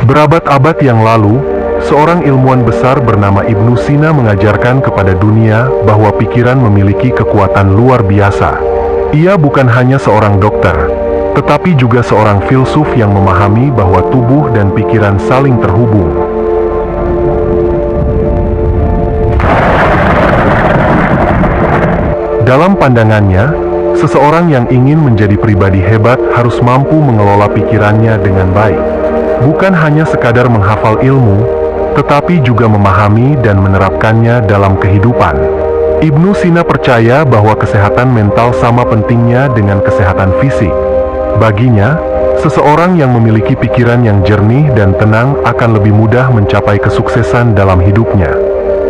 Berabad-abad yang lalu, seorang ilmuwan besar bernama Ibnu Sina mengajarkan kepada dunia bahwa pikiran memiliki kekuatan luar biasa. Ia bukan hanya seorang dokter, tetapi juga seorang filsuf yang memahami bahwa tubuh dan pikiran saling terhubung. Dalam pandangannya, seseorang yang ingin menjadi pribadi hebat harus mampu mengelola pikirannya dengan baik. Bukan hanya sekadar menghafal ilmu, tetapi juga memahami dan menerapkannya dalam kehidupan. Ibnu Sina percaya bahwa kesehatan mental sama pentingnya dengan kesehatan fisik. Baginya, seseorang yang memiliki pikiran yang jernih dan tenang akan lebih mudah mencapai kesuksesan dalam hidupnya.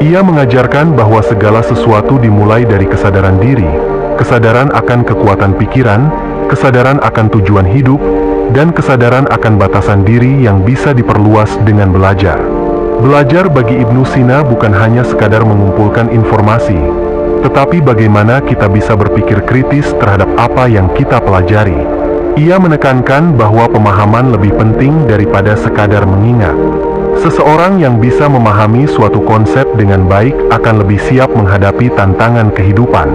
Ia mengajarkan bahwa segala sesuatu dimulai dari kesadaran diri, kesadaran akan kekuatan pikiran, kesadaran akan tujuan hidup, dan kesadaran akan batasan diri yang bisa diperluas dengan belajar. Belajar bagi Ibnu Sina bukan hanya sekadar mengumpulkan informasi, tetapi bagaimana kita bisa berpikir kritis terhadap apa yang kita pelajari. Ia menekankan bahwa pemahaman lebih penting daripada sekadar mengingat. Seseorang yang bisa memahami suatu konsep dengan baik akan lebih siap menghadapi tantangan kehidupan.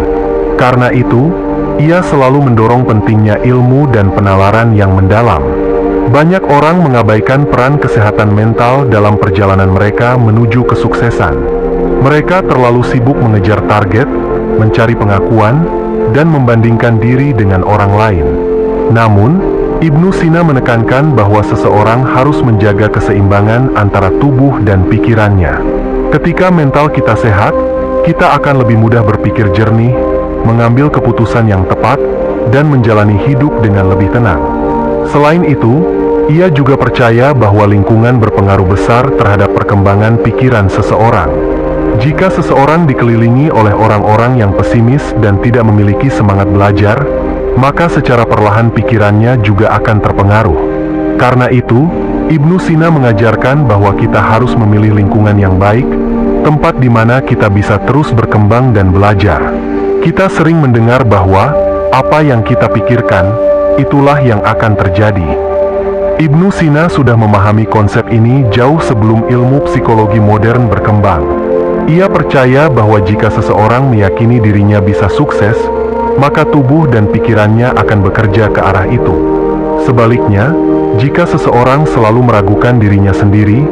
Karena itu, ia selalu mendorong pentingnya ilmu dan penalaran yang mendalam. Banyak orang mengabaikan peran kesehatan mental dalam perjalanan mereka menuju kesuksesan. Mereka terlalu sibuk mengejar target, mencari pengakuan, dan membandingkan diri dengan orang lain. Namun, Ibnu Sina menekankan bahwa seseorang harus menjaga keseimbangan antara tubuh dan pikirannya. Ketika mental kita sehat, kita akan lebih mudah berpikir jernih, mengambil keputusan yang tepat, dan menjalani hidup dengan lebih tenang. Selain itu, ia juga percaya bahwa lingkungan berpengaruh besar terhadap perkembangan pikiran seseorang. Jika seseorang dikelilingi oleh orang-orang yang pesimis dan tidak memiliki semangat belajar, maka secara perlahan pikirannya juga akan terpengaruh. Karena itu, Ibnu Sina mengajarkan bahwa kita harus memilih lingkungan yang baik, tempat di mana kita bisa terus berkembang dan belajar. Kita sering mendengar bahwa apa yang kita pikirkan, itulah yang akan terjadi. Ibnu Sina sudah memahami konsep ini jauh sebelum ilmu psikologi modern berkembang. Ia percaya bahwa jika seseorang meyakini dirinya bisa sukses, maka tubuh dan pikirannya akan bekerja ke arah itu. Sebaliknya, jika seseorang selalu meragukan dirinya sendiri,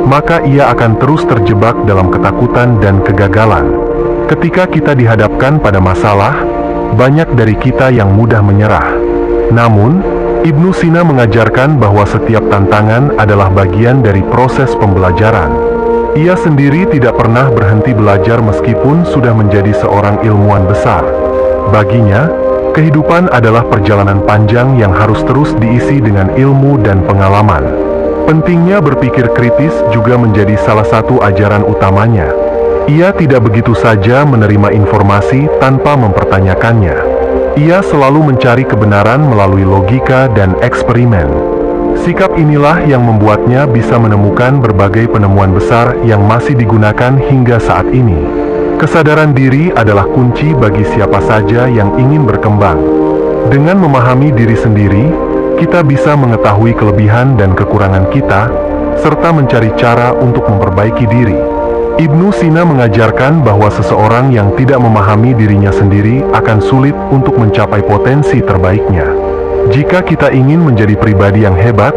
maka ia akan terus terjebak dalam ketakutan dan kegagalan. Ketika kita dihadapkan pada masalah, banyak dari kita yang mudah menyerah. Namun, Ibnu Sina mengajarkan bahwa setiap tantangan adalah bagian dari proses pembelajaran. Ia sendiri tidak pernah berhenti belajar meskipun sudah menjadi seorang ilmuwan besar. Baginya, kehidupan adalah perjalanan panjang yang harus terus diisi dengan ilmu dan pengalaman. Pentingnya berpikir kritis juga menjadi salah satu ajaran utamanya. Ia tidak begitu saja menerima informasi tanpa mempertanyakannya. Ia selalu mencari kebenaran melalui logika dan eksperimen. Sikap inilah yang membuatnya bisa menemukan berbagai penemuan besar yang masih digunakan hingga saat ini. Kesadaran diri adalah kunci bagi siapa saja yang ingin berkembang. Dengan memahami diri sendiri, kita bisa mengetahui kelebihan dan kekurangan kita, serta mencari cara untuk memperbaiki diri. Ibnu Sina mengajarkan bahwa seseorang yang tidak memahami dirinya sendiri akan sulit untuk mencapai potensi terbaiknya. Jika kita ingin menjadi pribadi yang hebat,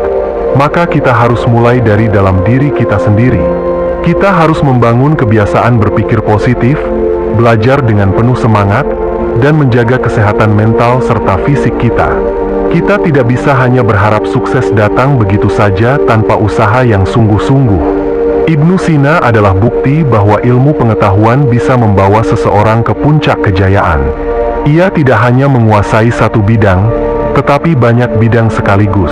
maka kita harus mulai dari dalam diri kita sendiri. Kita harus membangun kebiasaan berpikir positif, belajar dengan penuh semangat, dan menjaga kesehatan mental serta fisik kita. Kita tidak bisa hanya berharap sukses datang begitu saja tanpa usaha yang sungguh-sungguh. Ibnu Sina adalah bukti bahwa ilmu pengetahuan bisa membawa seseorang ke puncak kejayaan. Ia tidak hanya menguasai satu bidang, tetapi banyak bidang sekaligus.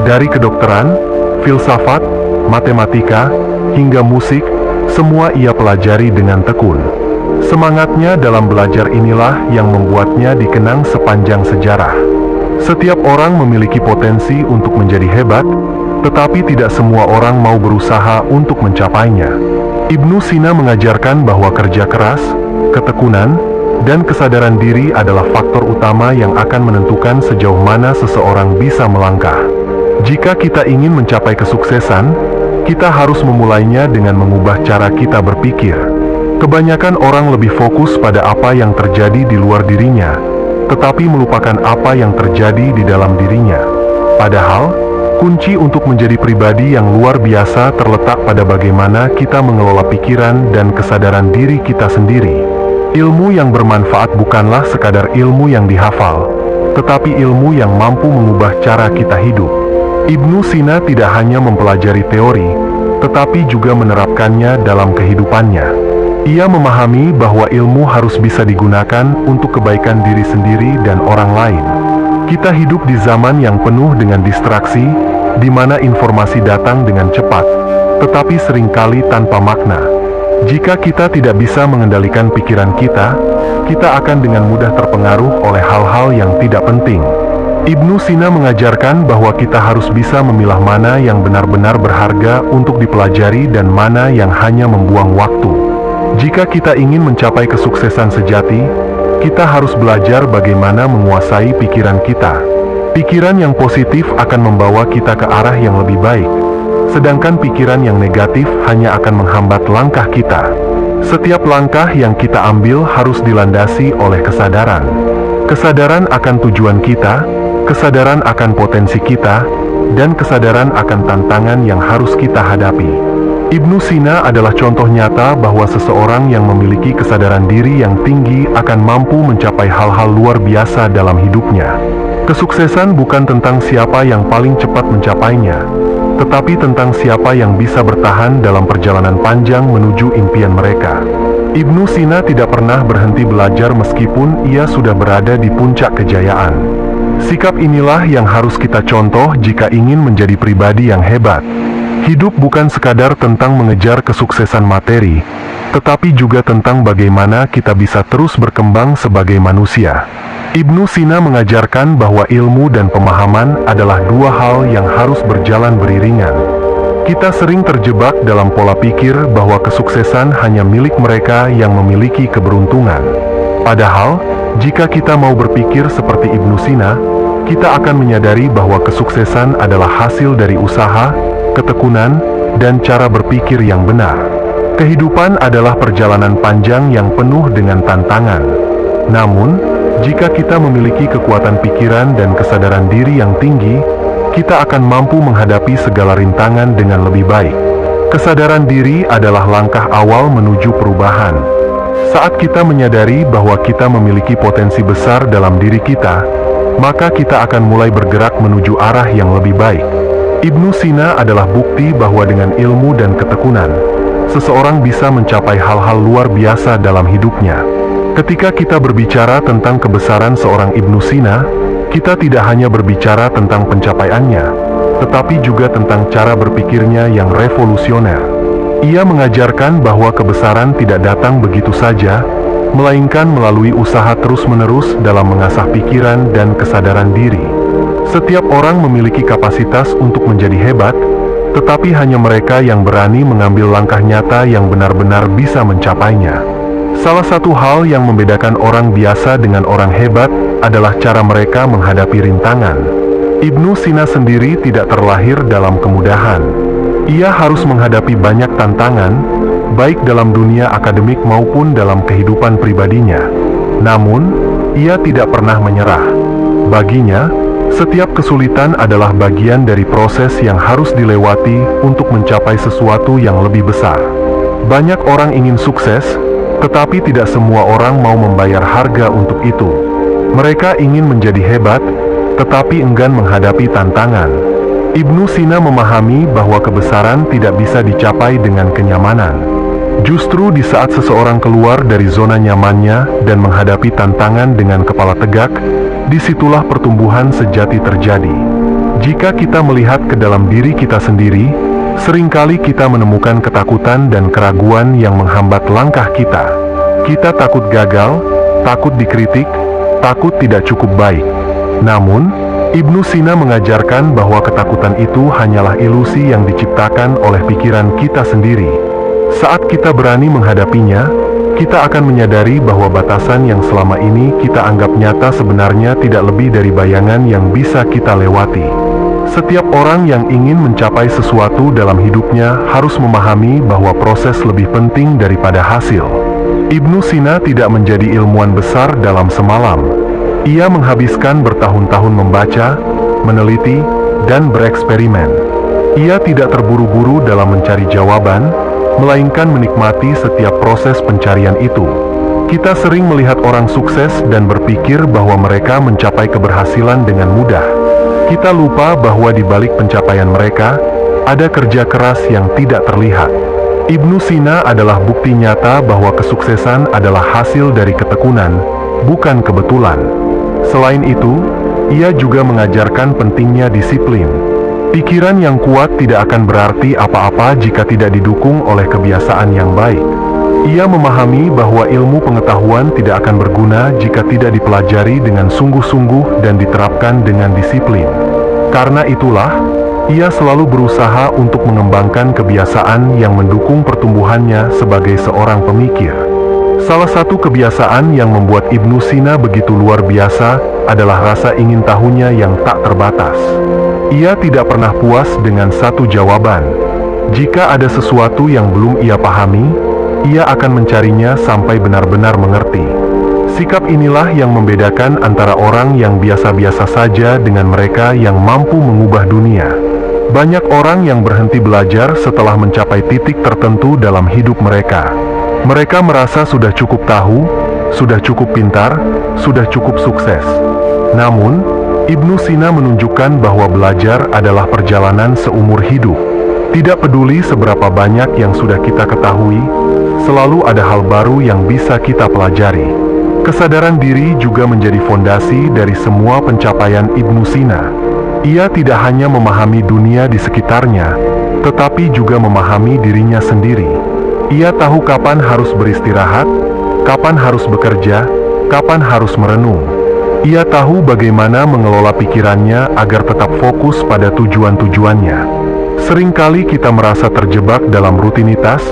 Dari kedokteran, filsafat, matematika, hingga musik, semua ia pelajari dengan tekun. Semangatnya dalam belajar inilah yang membuatnya dikenang sepanjang sejarah. Setiap orang memiliki potensi untuk menjadi hebat, tetapi tidak semua orang mau berusaha untuk mencapainya. Ibnu Sina mengajarkan bahwa kerja keras, ketekunan, dan kesadaran diri adalah faktor utama yang akan menentukan sejauh mana seseorang bisa melangkah. Jika kita ingin mencapai kesuksesan, kita harus memulainya dengan mengubah cara kita berpikir. Kebanyakan orang lebih fokus pada apa yang terjadi di luar dirinya, tetapi melupakan apa yang terjadi di dalam dirinya. Padahal, kunci untuk menjadi pribadi yang luar biasa terletak pada bagaimana kita mengelola pikiran dan kesadaran diri kita sendiri. Ilmu yang bermanfaat bukanlah sekadar ilmu yang dihafal, tetapi ilmu yang mampu mengubah cara kita hidup. Ibnu Sina tidak hanya mempelajari teori, tetapi juga menerapkannya dalam kehidupannya. Ia memahami bahwa ilmu harus bisa digunakan untuk kebaikan diri sendiri dan orang lain. Kita hidup di zaman yang penuh dengan distraksi, di mana informasi datang dengan cepat, tetapi seringkali tanpa makna. Jika kita tidak bisa mengendalikan pikiran kita, kita akan dengan mudah terpengaruh oleh hal-hal yang tidak penting. Ibnu Sina mengajarkan bahwa kita harus bisa memilah mana yang benar-benar berharga untuk dipelajari dan mana yang hanya membuang waktu. Jika kita ingin mencapai kesuksesan sejati, kita harus belajar bagaimana menguasai pikiran kita. Pikiran yang positif akan membawa kita ke arah yang lebih baik, sedangkan pikiran yang negatif hanya akan menghambat langkah kita. Setiap langkah yang kita ambil harus dilandasi oleh kesadaran. Kesadaran akan tujuan kita, kesadaran akan potensi kita, dan kesadaran akan tantangan yang harus kita hadapi. Ibnu Sina adalah contoh nyata bahwa seseorang yang memiliki kesadaran diri yang tinggi akan mampu mencapai hal-hal luar biasa dalam hidupnya. Kesuksesan bukan tentang siapa yang paling cepat mencapainya, tetapi tentang siapa yang bisa bertahan dalam perjalanan panjang menuju impian mereka. Ibnu Sina tidak pernah berhenti belajar meskipun ia sudah berada di puncak kejayaan. Sikap inilah yang harus kita contoh jika ingin menjadi pribadi yang hebat. Hidup bukan sekadar tentang mengejar kesuksesan materi, tetapi juga tentang bagaimana kita bisa terus berkembang sebagai manusia. Ibnu Sina mengajarkan bahwa ilmu dan pemahaman adalah dua hal yang harus berjalan beriringan. Kita sering terjebak dalam pola pikir bahwa kesuksesan hanya milik mereka yang memiliki keberuntungan. Padahal, jika kita mau berpikir seperti Ibnu Sina, kita akan menyadari bahwa kesuksesan adalah hasil dari usaha, ketekunan, dan cara berpikir yang benar. Kehidupan adalah perjalanan panjang yang penuh dengan tantangan. Namun, jika kita memiliki kekuatan pikiran dan kesadaran diri yang tinggi, kita akan mampu menghadapi segala rintangan dengan lebih baik. Kesadaran diri adalah langkah awal menuju perubahan. Saat kita menyadari bahwa kita memiliki potensi besar dalam diri kita, maka kita akan mulai bergerak menuju arah yang lebih baik. Ibnu Sina adalah bukti bahwa dengan ilmu dan ketekunan, seseorang bisa mencapai hal-hal luar biasa dalam hidupnya. Ketika kita berbicara tentang kebesaran seorang Ibnu Sina, kita tidak hanya berbicara tentang pencapaiannya, tetapi juga tentang cara berpikirnya yang revolusioner. Ia mengajarkan bahwa kebesaran tidak datang begitu saja, melainkan melalui usaha terus-menerus dalam mengasah pikiran dan kesadaran diri. Setiap orang memiliki kapasitas untuk menjadi hebat, tetapi hanya mereka yang berani mengambil langkah nyata yang benar-benar bisa mencapainya. Salah satu hal yang membedakan orang biasa dengan orang hebat adalah cara mereka menghadapi rintangan. Ibnu Sina sendiri tidak terlahir dalam kemudahan. Ia harus menghadapi banyak tantangan, baik dalam dunia akademik maupun dalam kehidupan pribadinya. Namun, ia tidak pernah menyerah. Baginya, setiap kesulitan adalah bagian dari proses yang harus dilewati untuk mencapai sesuatu yang lebih besar. Banyak orang ingin sukses, tetapi tidak semua orang mau membayar harga untuk itu. Mereka ingin menjadi hebat, tetapi enggan menghadapi tantangan. Ibnu Sina memahami bahwa kebesaran tidak bisa dicapai dengan kenyamanan. Justru di saat seseorang keluar dari zona nyamannya dan menghadapi tantangan dengan kepala tegak, disitulah pertumbuhan sejati terjadi. Jika kita melihat ke dalam diri kita sendiri, seringkali kita menemukan ketakutan dan keraguan yang menghambat langkah kita. Kita takut gagal, takut dikritik, takut tidak cukup baik. Namun, Ibnu Sina mengajarkan bahwa ketakutan itu hanyalah ilusi yang diciptakan oleh pikiran kita sendiri. Saat kita berani menghadapinya, kita akan menyadari bahwa batasan yang selama ini kita anggap nyata sebenarnya tidak lebih dari bayangan yang bisa kita lewati. Setiap orang yang ingin mencapai sesuatu dalam hidupnya harus memahami bahwa proses lebih penting daripada hasil. Ibnu Sina tidak menjadi ilmuwan besar dalam semalam. Ia menghabiskan bertahun-tahun membaca, meneliti, dan bereksperimen. Ia tidak terburu-buru dalam mencari jawaban, melainkan menikmati setiap proses pencarian itu. Kita sering melihat orang sukses dan berpikir bahwa mereka mencapai keberhasilan dengan mudah. Kita lupa bahwa di balik pencapaian mereka, ada kerja keras yang tidak terlihat. Ibnu Sina adalah bukti nyata bahwa kesuksesan adalah hasil dari ketekunan, bukan kebetulan. Selain itu, ia juga mengajarkan pentingnya disiplin. Pikiran yang kuat tidak akan berarti apa-apa jika tidak didukung oleh kebiasaan yang baik. Ia memahami bahwa ilmu pengetahuan tidak akan berguna jika tidak dipelajari dengan sungguh-sungguh dan diterapkan dengan disiplin. Karena itulah, ia selalu berusaha untuk mengembangkan kebiasaan yang mendukung pertumbuhannya sebagai seorang pemikir. Salah satu kebiasaan yang membuat Ibnu Sina begitu luar biasa adalah rasa ingin tahunya yang tak terbatas. Ia tidak pernah puas dengan satu jawaban. Jika ada sesuatu yang belum ia pahami, ia akan mencarinya sampai benar-benar mengerti. Sikap inilah yang membedakan antara orang yang biasa-biasa saja dengan mereka yang mampu mengubah dunia. Banyak orang yang berhenti belajar setelah mencapai titik tertentu dalam hidup mereka. Mereka merasa sudah cukup tahu, sudah cukup pintar, sudah cukup sukses. Namun, Ibnu Sina menunjukkan bahwa belajar adalah perjalanan seumur hidup. Tidak peduli seberapa banyak yang sudah kita ketahui, selalu ada hal baru yang bisa kita pelajari. Kesadaran diri juga menjadi fondasi dari semua pencapaian Ibnu Sina. Ia tidak hanya memahami dunia di sekitarnya, tetapi juga memahami dirinya sendiri. Ia tahu kapan harus beristirahat, kapan harus bekerja, kapan harus merenung. Ia tahu bagaimana mengelola pikirannya agar tetap fokus pada tujuan-tujuannya. Seringkali kita merasa terjebak dalam rutinitas,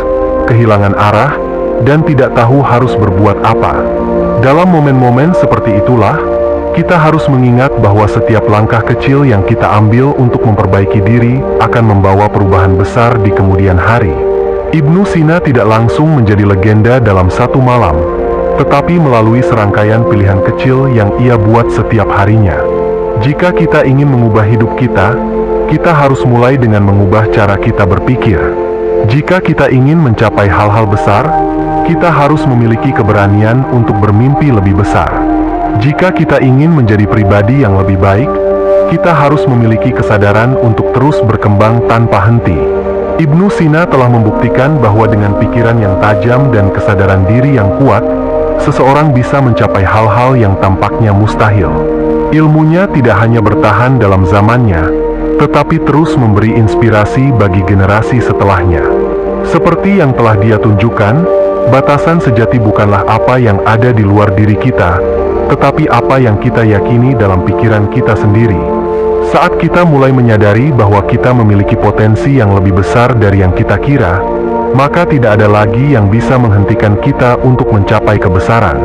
kehilangan arah, dan tidak tahu harus berbuat apa. Dalam momen-momen seperti itulah, kita harus mengingat bahwa setiap langkah kecil yang kita ambil untuk memperbaiki diri akan membawa perubahan besar di kemudian hari. Ibnu Sina tidak langsung menjadi legenda dalam satu malam, tetapi melalui serangkaian pilihan kecil yang ia buat setiap harinya. Jika kita ingin mengubah hidup kita, kita harus mulai dengan mengubah cara kita berpikir. Jika kita ingin mencapai hal-hal besar, kita harus memiliki keberanian untuk bermimpi lebih besar. Jika kita ingin menjadi pribadi yang lebih baik, kita harus memiliki kesadaran untuk terus berkembang tanpa henti. Ibnu Sina telah membuktikan bahwa dengan pikiran yang tajam dan kesadaran diri yang kuat, seseorang bisa mencapai hal-hal yang tampaknya mustahil. Ilmunya tidak hanya bertahan dalam zamannya, tetapi terus memberi inspirasi bagi generasi setelahnya. Seperti yang telah dia tunjukkan, batasan sejati bukanlah apa yang ada di luar diri kita, tetapi apa yang kita yakini dalam pikiran kita sendiri. Saat kita mulai menyadari bahwa kita memiliki potensi yang lebih besar dari yang kita kira, maka tidak ada lagi yang bisa menghentikan kita untuk mencapai kebesaran.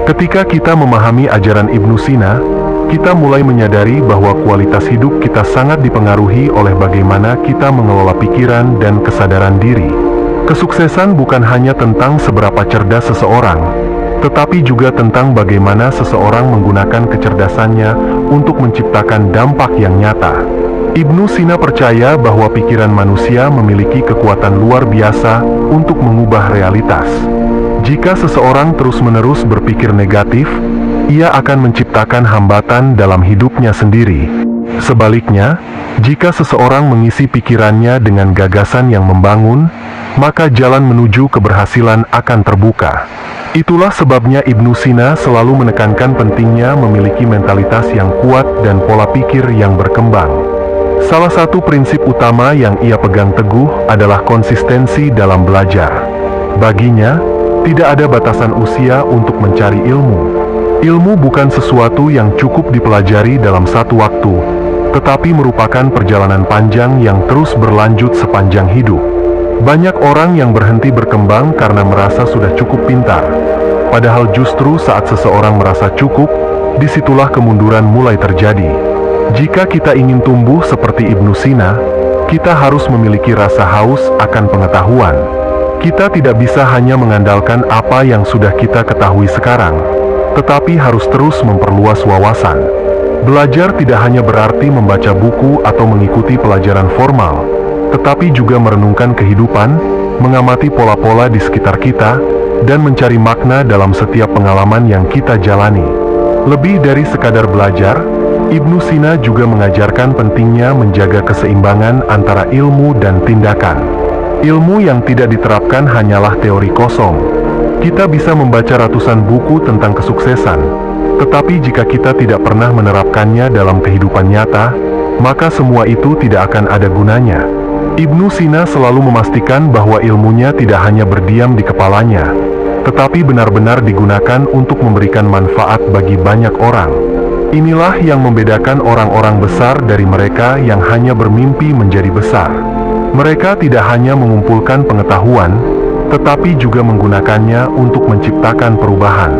Ketika kita memahami ajaran Ibnu Sina, kita mulai menyadari bahwa kualitas hidup kita sangat dipengaruhi oleh bagaimana kita mengelola pikiran dan kesadaran diri. Kesuksesan bukan hanya tentang seberapa cerdas seseorang, tetapi juga tentang bagaimana seseorang menggunakan kecerdasannya untuk menciptakan dampak yang nyata. Ibnu Sina percaya bahwa pikiran manusia memiliki kekuatan luar biasa untuk mengubah realitas. Jika seseorang terus-menerus berpikir negatif, ia akan menciptakan hambatan dalam hidupnya sendiri. Sebaliknya, jika seseorang mengisi pikirannya dengan gagasan yang membangun, maka jalan menuju keberhasilan akan terbuka. Itulah sebabnya Ibnu Sina selalu menekankan pentingnya memiliki mentalitas yang kuat dan pola pikir yang berkembang. Salah satu prinsip utama yang ia pegang teguh adalah konsistensi dalam belajar. Baginya, tidak ada batasan usia untuk mencari ilmu. Ilmu bukan sesuatu yang cukup dipelajari dalam satu waktu, tetapi merupakan perjalanan panjang yang terus berlanjut sepanjang hidup. Banyak orang yang berhenti berkembang karena merasa sudah cukup pintar. Padahal justru saat seseorang merasa cukup, disitulah kemunduran mulai terjadi. Jika kita ingin tumbuh seperti Ibnu Sina, kita harus memiliki rasa haus akan pengetahuan. Kita tidak bisa hanya mengandalkan apa yang sudah kita ketahui sekarang, tetapi harus terus memperluas wawasan. Belajar tidak hanya berarti membaca buku atau mengikuti pelajaran formal, tetapi juga merenungkan kehidupan, mengamati pola-pola di sekitar kita, dan mencari makna dalam setiap pengalaman yang kita jalani. Lebih dari sekadar belajar, Ibnu Sina juga mengajarkan pentingnya menjaga keseimbangan antara ilmu dan tindakan. Ilmu yang tidak diterapkan hanyalah teori kosong. Kita bisa membaca ratusan buku tentang kesuksesan, tetapi jika kita tidak pernah menerapkannya dalam kehidupan nyata, maka semua itu tidak akan ada gunanya. Ibnu Sina selalu memastikan bahwa ilmunya tidak hanya berdiam di kepalanya, tetapi benar-benar digunakan untuk memberikan manfaat bagi banyak orang. Inilah yang membedakan orang-orang besar dari mereka yang hanya bermimpi menjadi besar. Mereka tidak hanya mengumpulkan pengetahuan, tetapi juga menggunakannya untuk menciptakan perubahan.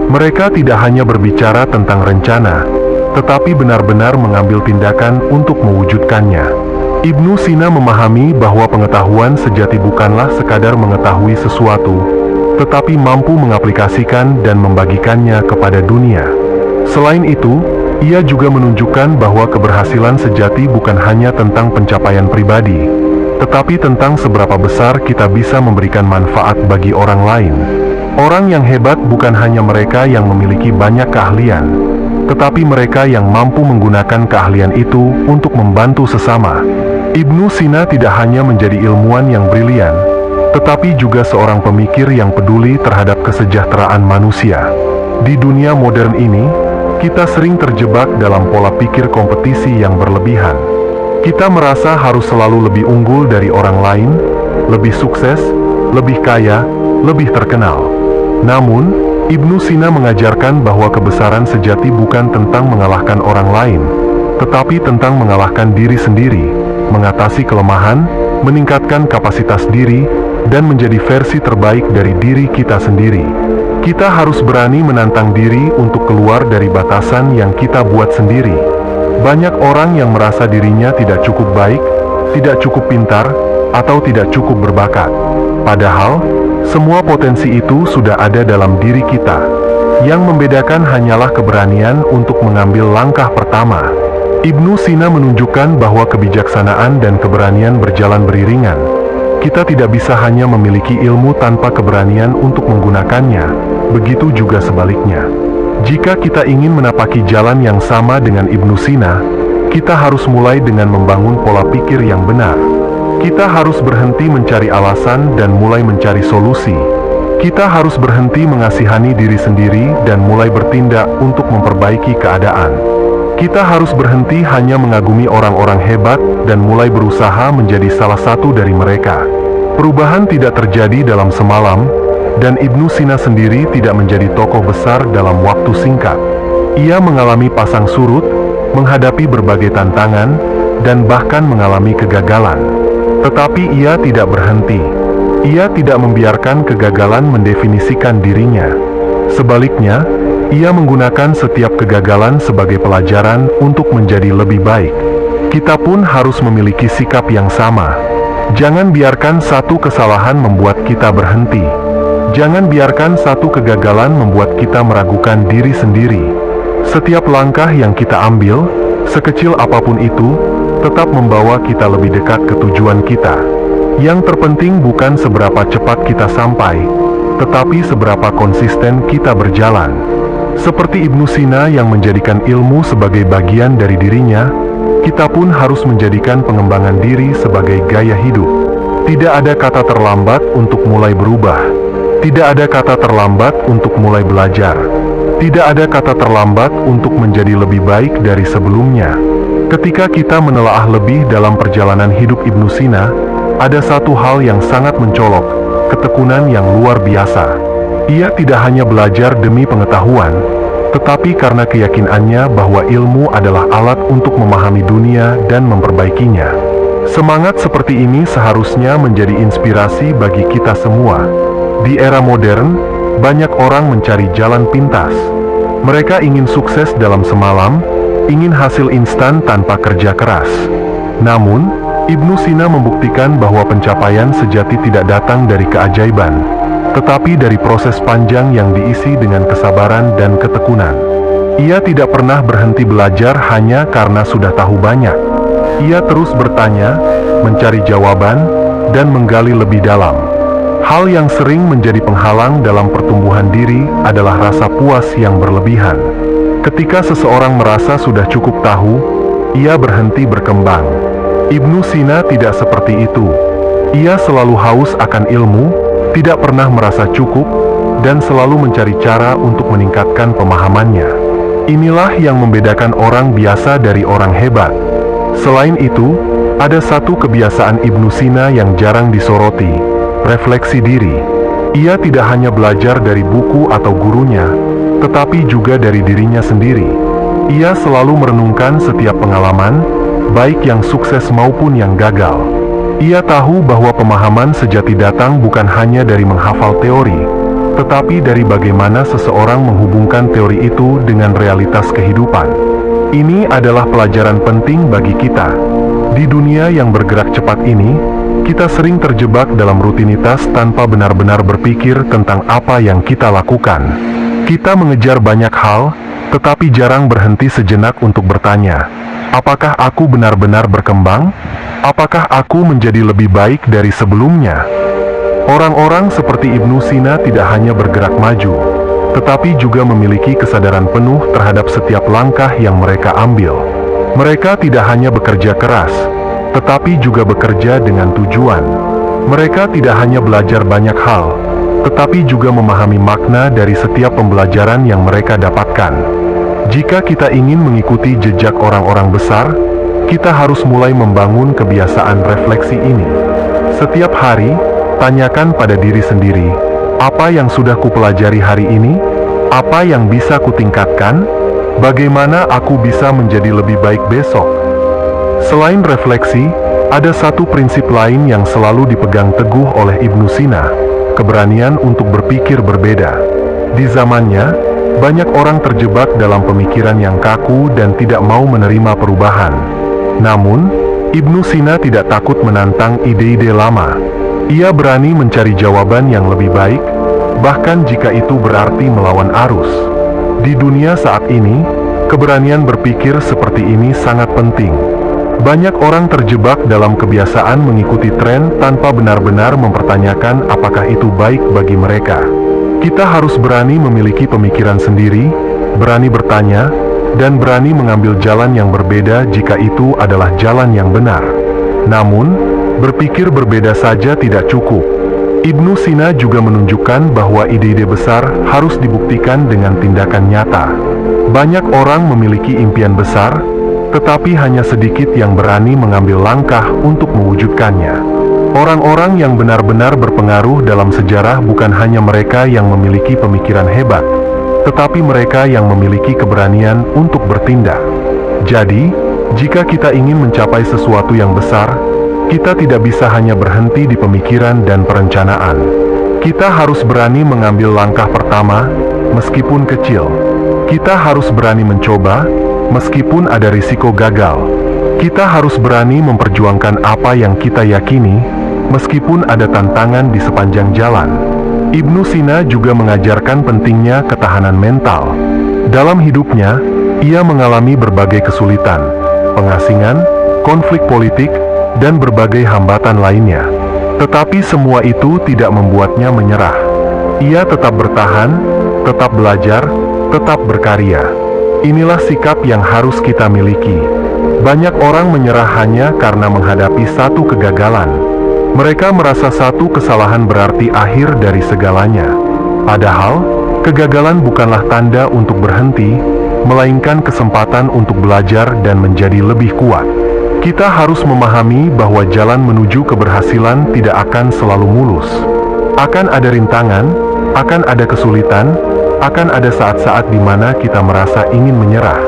Mereka tidak hanya berbicara tentang rencana, tetapi benar-benar mengambil tindakan untuk mewujudkannya. Ibnu Sina memahami bahwa pengetahuan sejati bukanlah sekadar mengetahui sesuatu, tetapi mampu mengaplikasikan dan membagikannya kepada dunia. Selain itu, ia juga menunjukkan bahwa keberhasilan sejati bukan hanya tentang pencapaian pribadi, tetapi tentang seberapa besar kita bisa memberikan manfaat bagi orang lain. Orang yang hebat bukan hanya mereka yang memiliki banyak keahlian, tetapi mereka yang mampu menggunakan keahlian itu untuk membantu sesama. Ibnu Sina tidak hanya menjadi ilmuwan yang brilian, tetapi juga seorang pemikir yang peduli terhadap kesejahteraan manusia. Di dunia modern ini, kita sering terjebak dalam pola pikir kompetisi yang berlebihan. Kita merasa harus selalu lebih unggul dari orang lain, lebih sukses, lebih kaya, lebih terkenal. Namun, Ibnu Sina mengajarkan bahwa kebesaran sejati bukan tentang mengalahkan orang lain, tetapi tentang mengalahkan diri sendiri, mengatasi kelemahan, meningkatkan kapasitas diri, dan menjadi versi terbaik dari diri kita sendiri. Kita harus berani menantang diri untuk keluar dari batasan yang kita buat sendiri. Banyak orang yang merasa dirinya tidak cukup baik, tidak cukup pintar, atau tidak cukup berbakat. Padahal, semua potensi itu sudah ada dalam diri kita. Yang membedakan hanyalah keberanian untuk mengambil langkah pertama. Ibnu Sina menunjukkan bahwa kebijaksanaan dan keberanian berjalan beriringan. Kita tidak bisa hanya memiliki ilmu tanpa keberanian untuk menggunakannya, begitu juga sebaliknya. Jika kita ingin menapaki jalan yang sama dengan Ibnu Sina, kita harus mulai dengan membangun pola pikir yang benar. Kita harus berhenti mencari alasan dan mulai mencari solusi. Kita harus berhenti mengasihani diri sendiri dan mulai bertindak untuk memperbaiki keadaan. Kita harus berhenti hanya mengagumi orang-orang hebat dan mulai berusaha menjadi salah satu dari mereka. Perubahan tidak terjadi dalam semalam, dan Ibnu Sina sendiri tidak menjadi tokoh besar dalam waktu singkat. Ia mengalami pasang surut, menghadapi berbagai tantangan, dan bahkan mengalami kegagalan. Tetapi ia tidak berhenti. Ia tidak membiarkan kegagalan mendefinisikan dirinya. Sebaliknya, ia menggunakan setiap kegagalan sebagai pelajaran untuk menjadi lebih baik. Kita pun harus memiliki sikap yang sama. Jangan biarkan satu kesalahan membuat kita berhenti. Jangan biarkan satu kegagalan membuat kita meragukan diri sendiri. Setiap langkah yang kita ambil, sekecil apapun itu, tetap membawa kita lebih dekat ke tujuan kita. Yang terpenting bukan seberapa cepat kita sampai, tetapi seberapa konsisten kita berjalan. Seperti Ibnu Sina yang menjadikan ilmu sebagai bagian dari dirinya, kita pun harus menjadikan pengembangan diri sebagai gaya hidup. Tidak ada kata terlambat untuk mulai berubah. Tidak ada kata terlambat untuk mulai belajar. Tidak ada kata terlambat untuk menjadi lebih baik dari sebelumnya. Ketika kita menelaah lebih dalam perjalanan hidup Ibnu Sina, ada satu hal yang sangat mencolok, ketekunan yang luar biasa. Ia tidak hanya belajar demi pengetahuan, tetapi karena keyakinannya bahwa ilmu adalah alat untuk memahami dunia dan memperbaikinya. Semangat seperti ini seharusnya menjadi inspirasi bagi kita semua. Di era modern, banyak orang mencari jalan pintas. Mereka ingin sukses dalam semalam, ingin hasil instan tanpa kerja keras. Namun, Ibnu Sina membuktikan bahwa pencapaian sejati tidak datang dari keajaiban, tetapi dari proses panjang yang diisi dengan kesabaran dan ketekunan. Ia tidak pernah berhenti belajar hanya karena sudah tahu banyak. Ia terus bertanya, mencari jawaban, dan menggali lebih dalam. Hal yang sering menjadi penghalang dalam pertumbuhan diri adalah rasa puas yang berlebihan. Ketika seseorang merasa sudah cukup tahu, ia berhenti berkembang. Ibnu Sina tidak seperti itu. Ia selalu haus akan ilmu, tidak pernah merasa cukup, dan selalu mencari cara untuk meningkatkan pemahamannya. Inilah yang membedakan orang biasa dari orang hebat. Selain itu, ada satu kebiasaan Ibnu Sina yang jarang disoroti, refleksi diri. Ia tidak hanya belajar dari buku atau gurunya, tetapi juga dari dirinya sendiri. Ia selalu merenungkan setiap pengalaman, baik yang sukses maupun yang gagal. Ia tahu bahwa pemahaman sejati datang bukan hanya dari menghafal teori, tetapi dari bagaimana seseorang menghubungkan teori itu dengan realitas kehidupan. Ini adalah pelajaran penting bagi kita. Di dunia yang bergerak cepat ini, kita sering terjebak dalam rutinitas tanpa benar-benar berpikir tentang apa yang kita lakukan. Kita mengejar banyak hal, tetapi jarang berhenti sejenak untuk bertanya, apakah aku benar-benar berkembang? Apakah aku menjadi lebih baik dari sebelumnya? Orang-orang seperti Ibnu Sina tidak hanya bergerak maju, tetapi juga memiliki kesadaran penuh terhadap setiap langkah yang mereka ambil. Mereka tidak hanya bekerja keras, tetapi juga bekerja dengan tujuan. Mereka tidak hanya belajar banyak hal, tetapi juga memahami makna dari setiap pembelajaran yang mereka dapatkan. Jika kita ingin mengikuti jejak orang-orang besar, kita harus mulai membangun kebiasaan refleksi ini. Setiap hari, tanyakan pada diri sendiri, apa yang sudah kupelajari hari ini? Apa yang bisa kutingkatkan? Bagaimana aku bisa menjadi lebih baik besok? Selain refleksi, ada satu prinsip lain yang selalu dipegang teguh oleh Ibnu Sina, keberanian untuk berpikir berbeda. Di zamannya, banyak orang terjebak dalam pemikiran yang kaku dan tidak mau menerima perubahan. Namun, Ibnu Sina tidak takut menantang ide-ide lama. Ia berani mencari jawaban yang lebih baik, bahkan jika itu berarti melawan arus. Di dunia saat ini, keberanian berpikir seperti ini sangat penting. Banyak orang terjebak dalam kebiasaan mengikuti tren tanpa benar-benar mempertanyakan apakah itu baik bagi mereka. Kita harus berani memiliki pemikiran sendiri, berani bertanya, dan berani mengambil jalan yang berbeda jika itu adalah jalan yang benar. Namun, berpikir berbeda saja tidak cukup. Ibnu Sina juga menunjukkan bahwa ide-ide besar harus dibuktikan dengan tindakan nyata. Banyak orang memiliki impian besar, tetapi hanya sedikit yang berani mengambil langkah untuk mewujudkannya. Orang-orang yang benar-benar berpengaruh dalam sejarah bukan hanya mereka yang memiliki pemikiran hebat, tetapi mereka yang memiliki keberanian untuk bertindak. Jadi, jika kita ingin mencapai sesuatu yang besar, kita tidak bisa hanya berhenti di pemikiran dan perencanaan. Kita harus berani mengambil langkah pertama, meskipun kecil. Kita harus berani mencoba, meskipun ada risiko gagal. Kita harus berani memperjuangkan apa yang kita yakini, meskipun ada tantangan di sepanjang jalan. Ibnu Sina juga mengajarkan pentingnya ketahanan mental. Dalam hidupnya, ia mengalami berbagai kesulitan, pengasingan, konflik politik, dan berbagai hambatan lainnya. Tetapi semua itu tidak membuatnya menyerah. Ia tetap bertahan, tetap belajar, tetap berkarya. Inilah sikap yang harus kita miliki. Banyak orang menyerah hanya karena menghadapi satu kegagalan. Mereka merasa satu kesalahan berarti akhir dari segalanya. Padahal, kegagalan bukanlah tanda untuk berhenti, melainkan kesempatan untuk belajar dan menjadi lebih kuat. Kita harus memahami bahwa jalan menuju keberhasilan tidak akan selalu mulus. Akan ada rintangan, akan ada kesulitan, akan ada saat-saat di mana kita merasa ingin menyerah.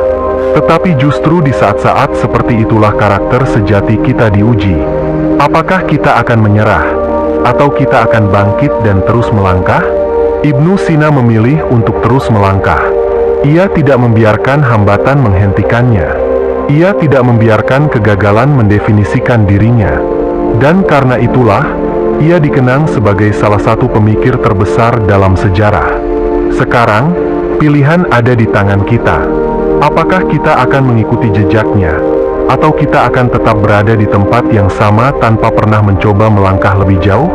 Tetapi justru di saat-saat seperti itulah karakter sejati kita diuji. Apakah kita akan menyerah, atau kita akan bangkit dan terus melangkah? Ibnu Sina memilih untuk terus melangkah. Ia tidak membiarkan hambatan menghentikannya. Ia tidak membiarkan kegagalan mendefinisikan dirinya. Dan karena itulah, ia dikenang sebagai salah satu pemikir terbesar dalam sejarah. Sekarang, pilihan ada di tangan kita. Apakah kita akan mengikuti jejaknya, atau kita akan tetap berada di tempat yang sama tanpa pernah mencoba melangkah lebih jauh?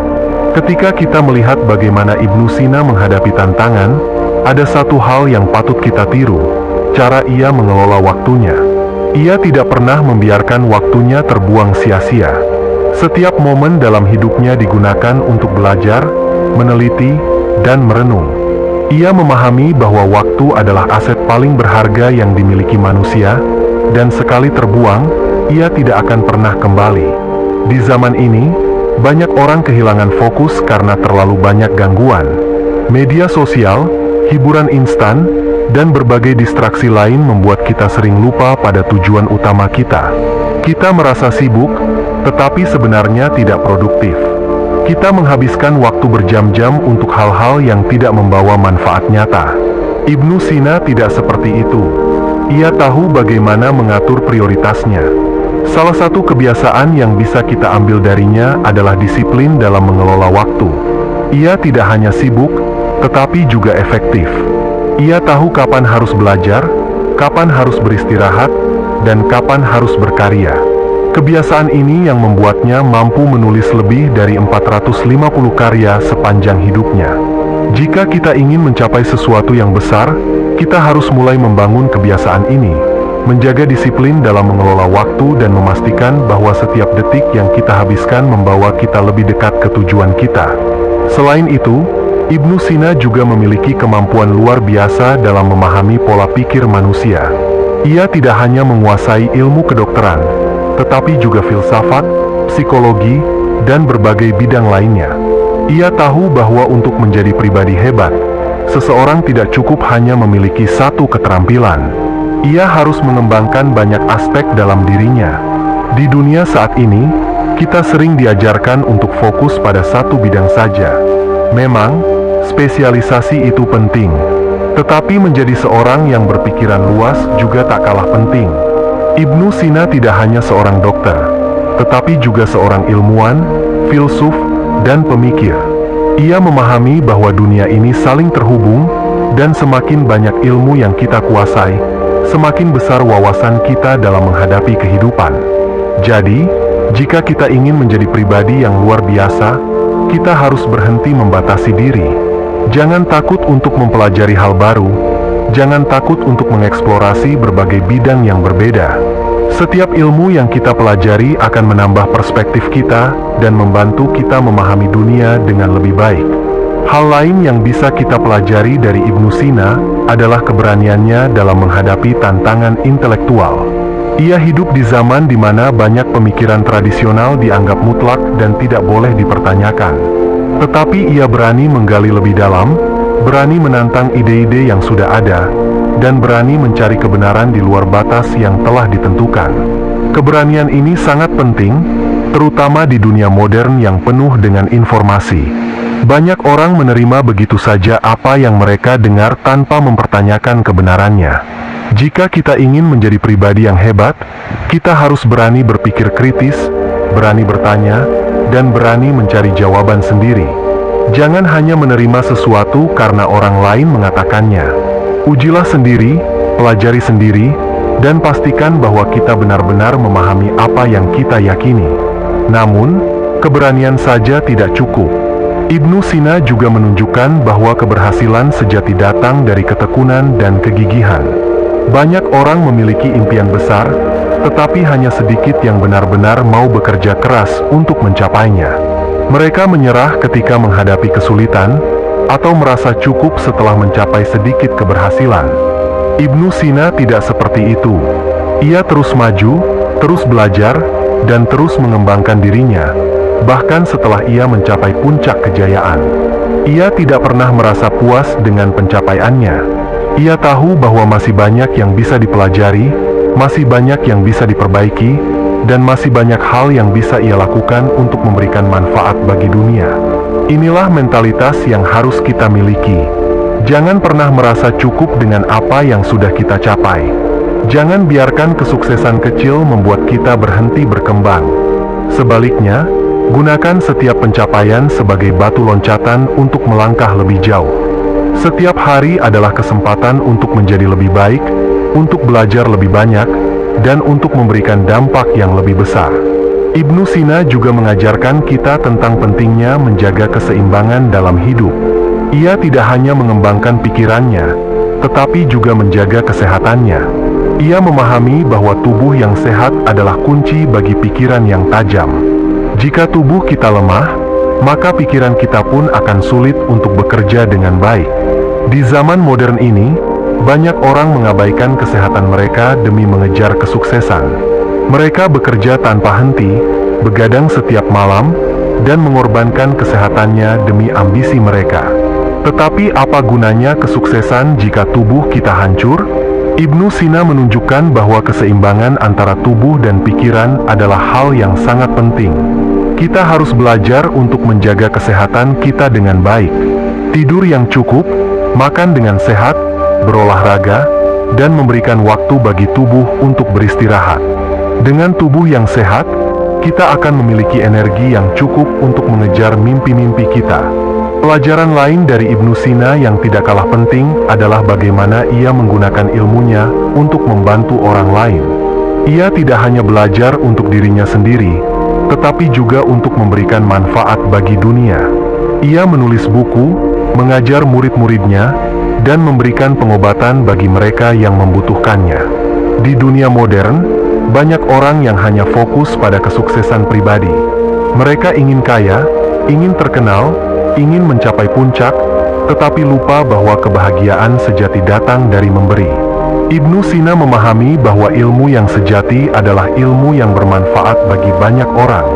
Ketika kita melihat bagaimana Ibnu Sina menghadapi tantangan, ada satu hal yang patut kita tiru, cara ia mengelola waktunya. Ia tidak pernah membiarkan waktunya terbuang sia-sia. Setiap momen dalam hidupnya digunakan untuk belajar, meneliti, dan merenung. Ia memahami bahwa waktu adalah aset paling berharga yang dimiliki manusia, dan sekali terbuang, ia tidak akan pernah kembali. Di zaman ini, banyak orang kehilangan fokus karena terlalu banyak gangguan. Media sosial, hiburan instan, dan berbagai distraksi lain membuat kita sering lupa pada tujuan utama kita. Kita merasa sibuk, tetapi sebenarnya tidak produktif. Kita menghabiskan waktu berjam-jam untuk hal-hal yang tidak membawa manfaat nyata. Ibnu Sina tidak seperti itu. Ia tahu bagaimana mengatur prioritasnya. Salah satu kebiasaan yang bisa kita ambil darinya adalah disiplin dalam mengelola waktu. Ia tidak hanya sibuk, tetapi juga efektif. Ia tahu kapan harus belajar, kapan harus beristirahat, dan kapan harus berkarya. Kebiasaan ini yang membuatnya mampu menulis lebih dari 450 karya sepanjang hidupnya. Jika kita ingin mencapai sesuatu yang besar, kita harus mulai membangun kebiasaan ini, menjaga disiplin dalam mengelola waktu dan memastikan bahwa setiap detik yang kita habiskan membawa kita lebih dekat ke tujuan kita. Selain itu, Ibnu Sina juga memiliki kemampuan luar biasa dalam memahami pola pikir manusia. Ia tidak hanya menguasai ilmu kedokteran, tetapi juga filsafat, psikologi, dan berbagai bidang lainnya. Ia tahu bahwa untuk menjadi pribadi hebat, seseorang tidak cukup hanya memiliki satu keterampilan. Ia harus mengembangkan banyak aspek dalam dirinya. Di dunia saat ini, kita sering diajarkan untuk fokus pada satu bidang saja. Memang, spesialisasi itu penting, tetapi menjadi seorang yang berpikiran luas juga tak kalah penting. Ibnu Sina tidak hanya seorang dokter, tetapi juga seorang ilmuwan, filsuf, dan pemikir. Ia memahami bahwa dunia ini saling terhubung, dan semakin banyak ilmu yang kita kuasai, semakin besar wawasan kita dalam menghadapi kehidupan. Jadi, jika kita ingin menjadi pribadi yang luar biasa, kita harus berhenti membatasi diri. Jangan takut untuk mempelajari hal baru. Jangan takut untuk mengeksplorasi berbagai bidang yang berbeda. Setiap ilmu yang kita pelajari akan menambah perspektif kita dan membantu kita memahami dunia dengan lebih baik. Hal lain yang bisa kita pelajari dari Ibnu Sina adalah keberaniannya dalam menghadapi tantangan intelektual. Ia hidup di zaman di mana banyak pemikiran tradisional dianggap mutlak dan tidak boleh dipertanyakan. Tetapi ia berani menggali lebih dalam, berani menantang ide-ide yang sudah ada, dan berani mencari kebenaran di luar batas yang telah ditentukan. Keberanian ini sangat penting, terutama di dunia modern yang penuh dengan informasi. Banyak orang menerima begitu saja apa yang mereka dengar tanpa mempertanyakan kebenarannya. Jika kita ingin menjadi pribadi yang hebat, kita harus berani berpikir kritis, berani bertanya, dan berani mencari jawaban sendiri. Jangan hanya menerima sesuatu karena orang lain mengatakannya. Ujilah sendiri, pelajari sendiri, dan pastikan bahwa kita benar-benar memahami apa yang kita yakini. Namun, keberanian saja tidak cukup. Ibnu Sina juga menunjukkan bahwa keberhasilan sejati datang dari ketekunan dan kegigihan. Banyak orang memiliki impian besar, tetapi hanya sedikit yang benar-benar mau bekerja keras untuk mencapainya. Mereka menyerah ketika menghadapi kesulitan, atau merasa cukup setelah mencapai sedikit keberhasilan. Ibnu Sina tidak seperti itu. Ia terus maju, terus belajar, dan terus mengembangkan dirinya, bahkan setelah ia mencapai puncak kejayaan. Ia tidak pernah merasa puas dengan pencapaiannya. Ia tahu bahwa masih banyak yang bisa dipelajari, masih banyak yang bisa diperbaiki, dan masih banyak hal yang bisa ia lakukan untuk memberikan manfaat bagi dunia. Inilah mentalitas yang harus kita miliki. Jangan pernah merasa cukup dengan apa yang sudah kita capai. Jangan biarkan kesuksesan kecil membuat kita berhenti berkembang. Sebaliknya, gunakan setiap pencapaian sebagai batu loncatan untuk melangkah lebih jauh. Setiap hari adalah kesempatan untuk menjadi lebih baik, untuk belajar lebih banyak, dan untuk memberikan dampak yang lebih besar. Ibnu Sina juga mengajarkan kita tentang pentingnya menjaga keseimbangan dalam hidup. Ia tidak hanya mengembangkan pikirannya, tetapi juga menjaga kesehatannya. Ia memahami bahwa tubuh yang sehat adalah kunci bagi pikiran yang tajam. Jika tubuh kita lemah, maka pikiran kita pun akan sulit untuk bekerja dengan baik. Di zaman modern ini, banyak orang mengabaikan kesehatan mereka demi mengejar kesuksesan. Mereka bekerja tanpa henti, begadang setiap malam, dan mengorbankan kesehatannya demi ambisi mereka. Tetapi apa gunanya kesuksesan jika tubuh kita hancur? Ibnu Sina menunjukkan bahwa keseimbangan antara tubuh dan pikiran adalah hal yang sangat penting. Kita harus belajar untuk menjaga kesehatan kita dengan baik. Tidur yang cukup, makan dengan sehat, berolahraga, dan memberikan waktu bagi tubuh untuk beristirahat. Dengan tubuh yang sehat, kita akan memiliki energi yang cukup untuk mengejar mimpi-mimpi kita. Pelajaran lain dari Ibnu Sina yang tidak kalah penting adalah bagaimana ia menggunakan ilmunya untuk membantu orang lain. Ia tidak hanya belajar untuk dirinya sendiri, tetapi juga untuk memberikan manfaat bagi dunia. Ia menulis buku, mengajar murid-muridnya, dan memberikan pengobatan bagi mereka yang membutuhkannya. Di dunia modern, banyak orang yang hanya fokus pada kesuksesan pribadi. Mereka ingin kaya, ingin terkenal, ingin mencapai puncak, tetapi lupa bahwa kebahagiaan sejati datang dari memberi. Ibnu Sina memahami bahwa ilmu yang sejati adalah ilmu yang bermanfaat bagi banyak orang.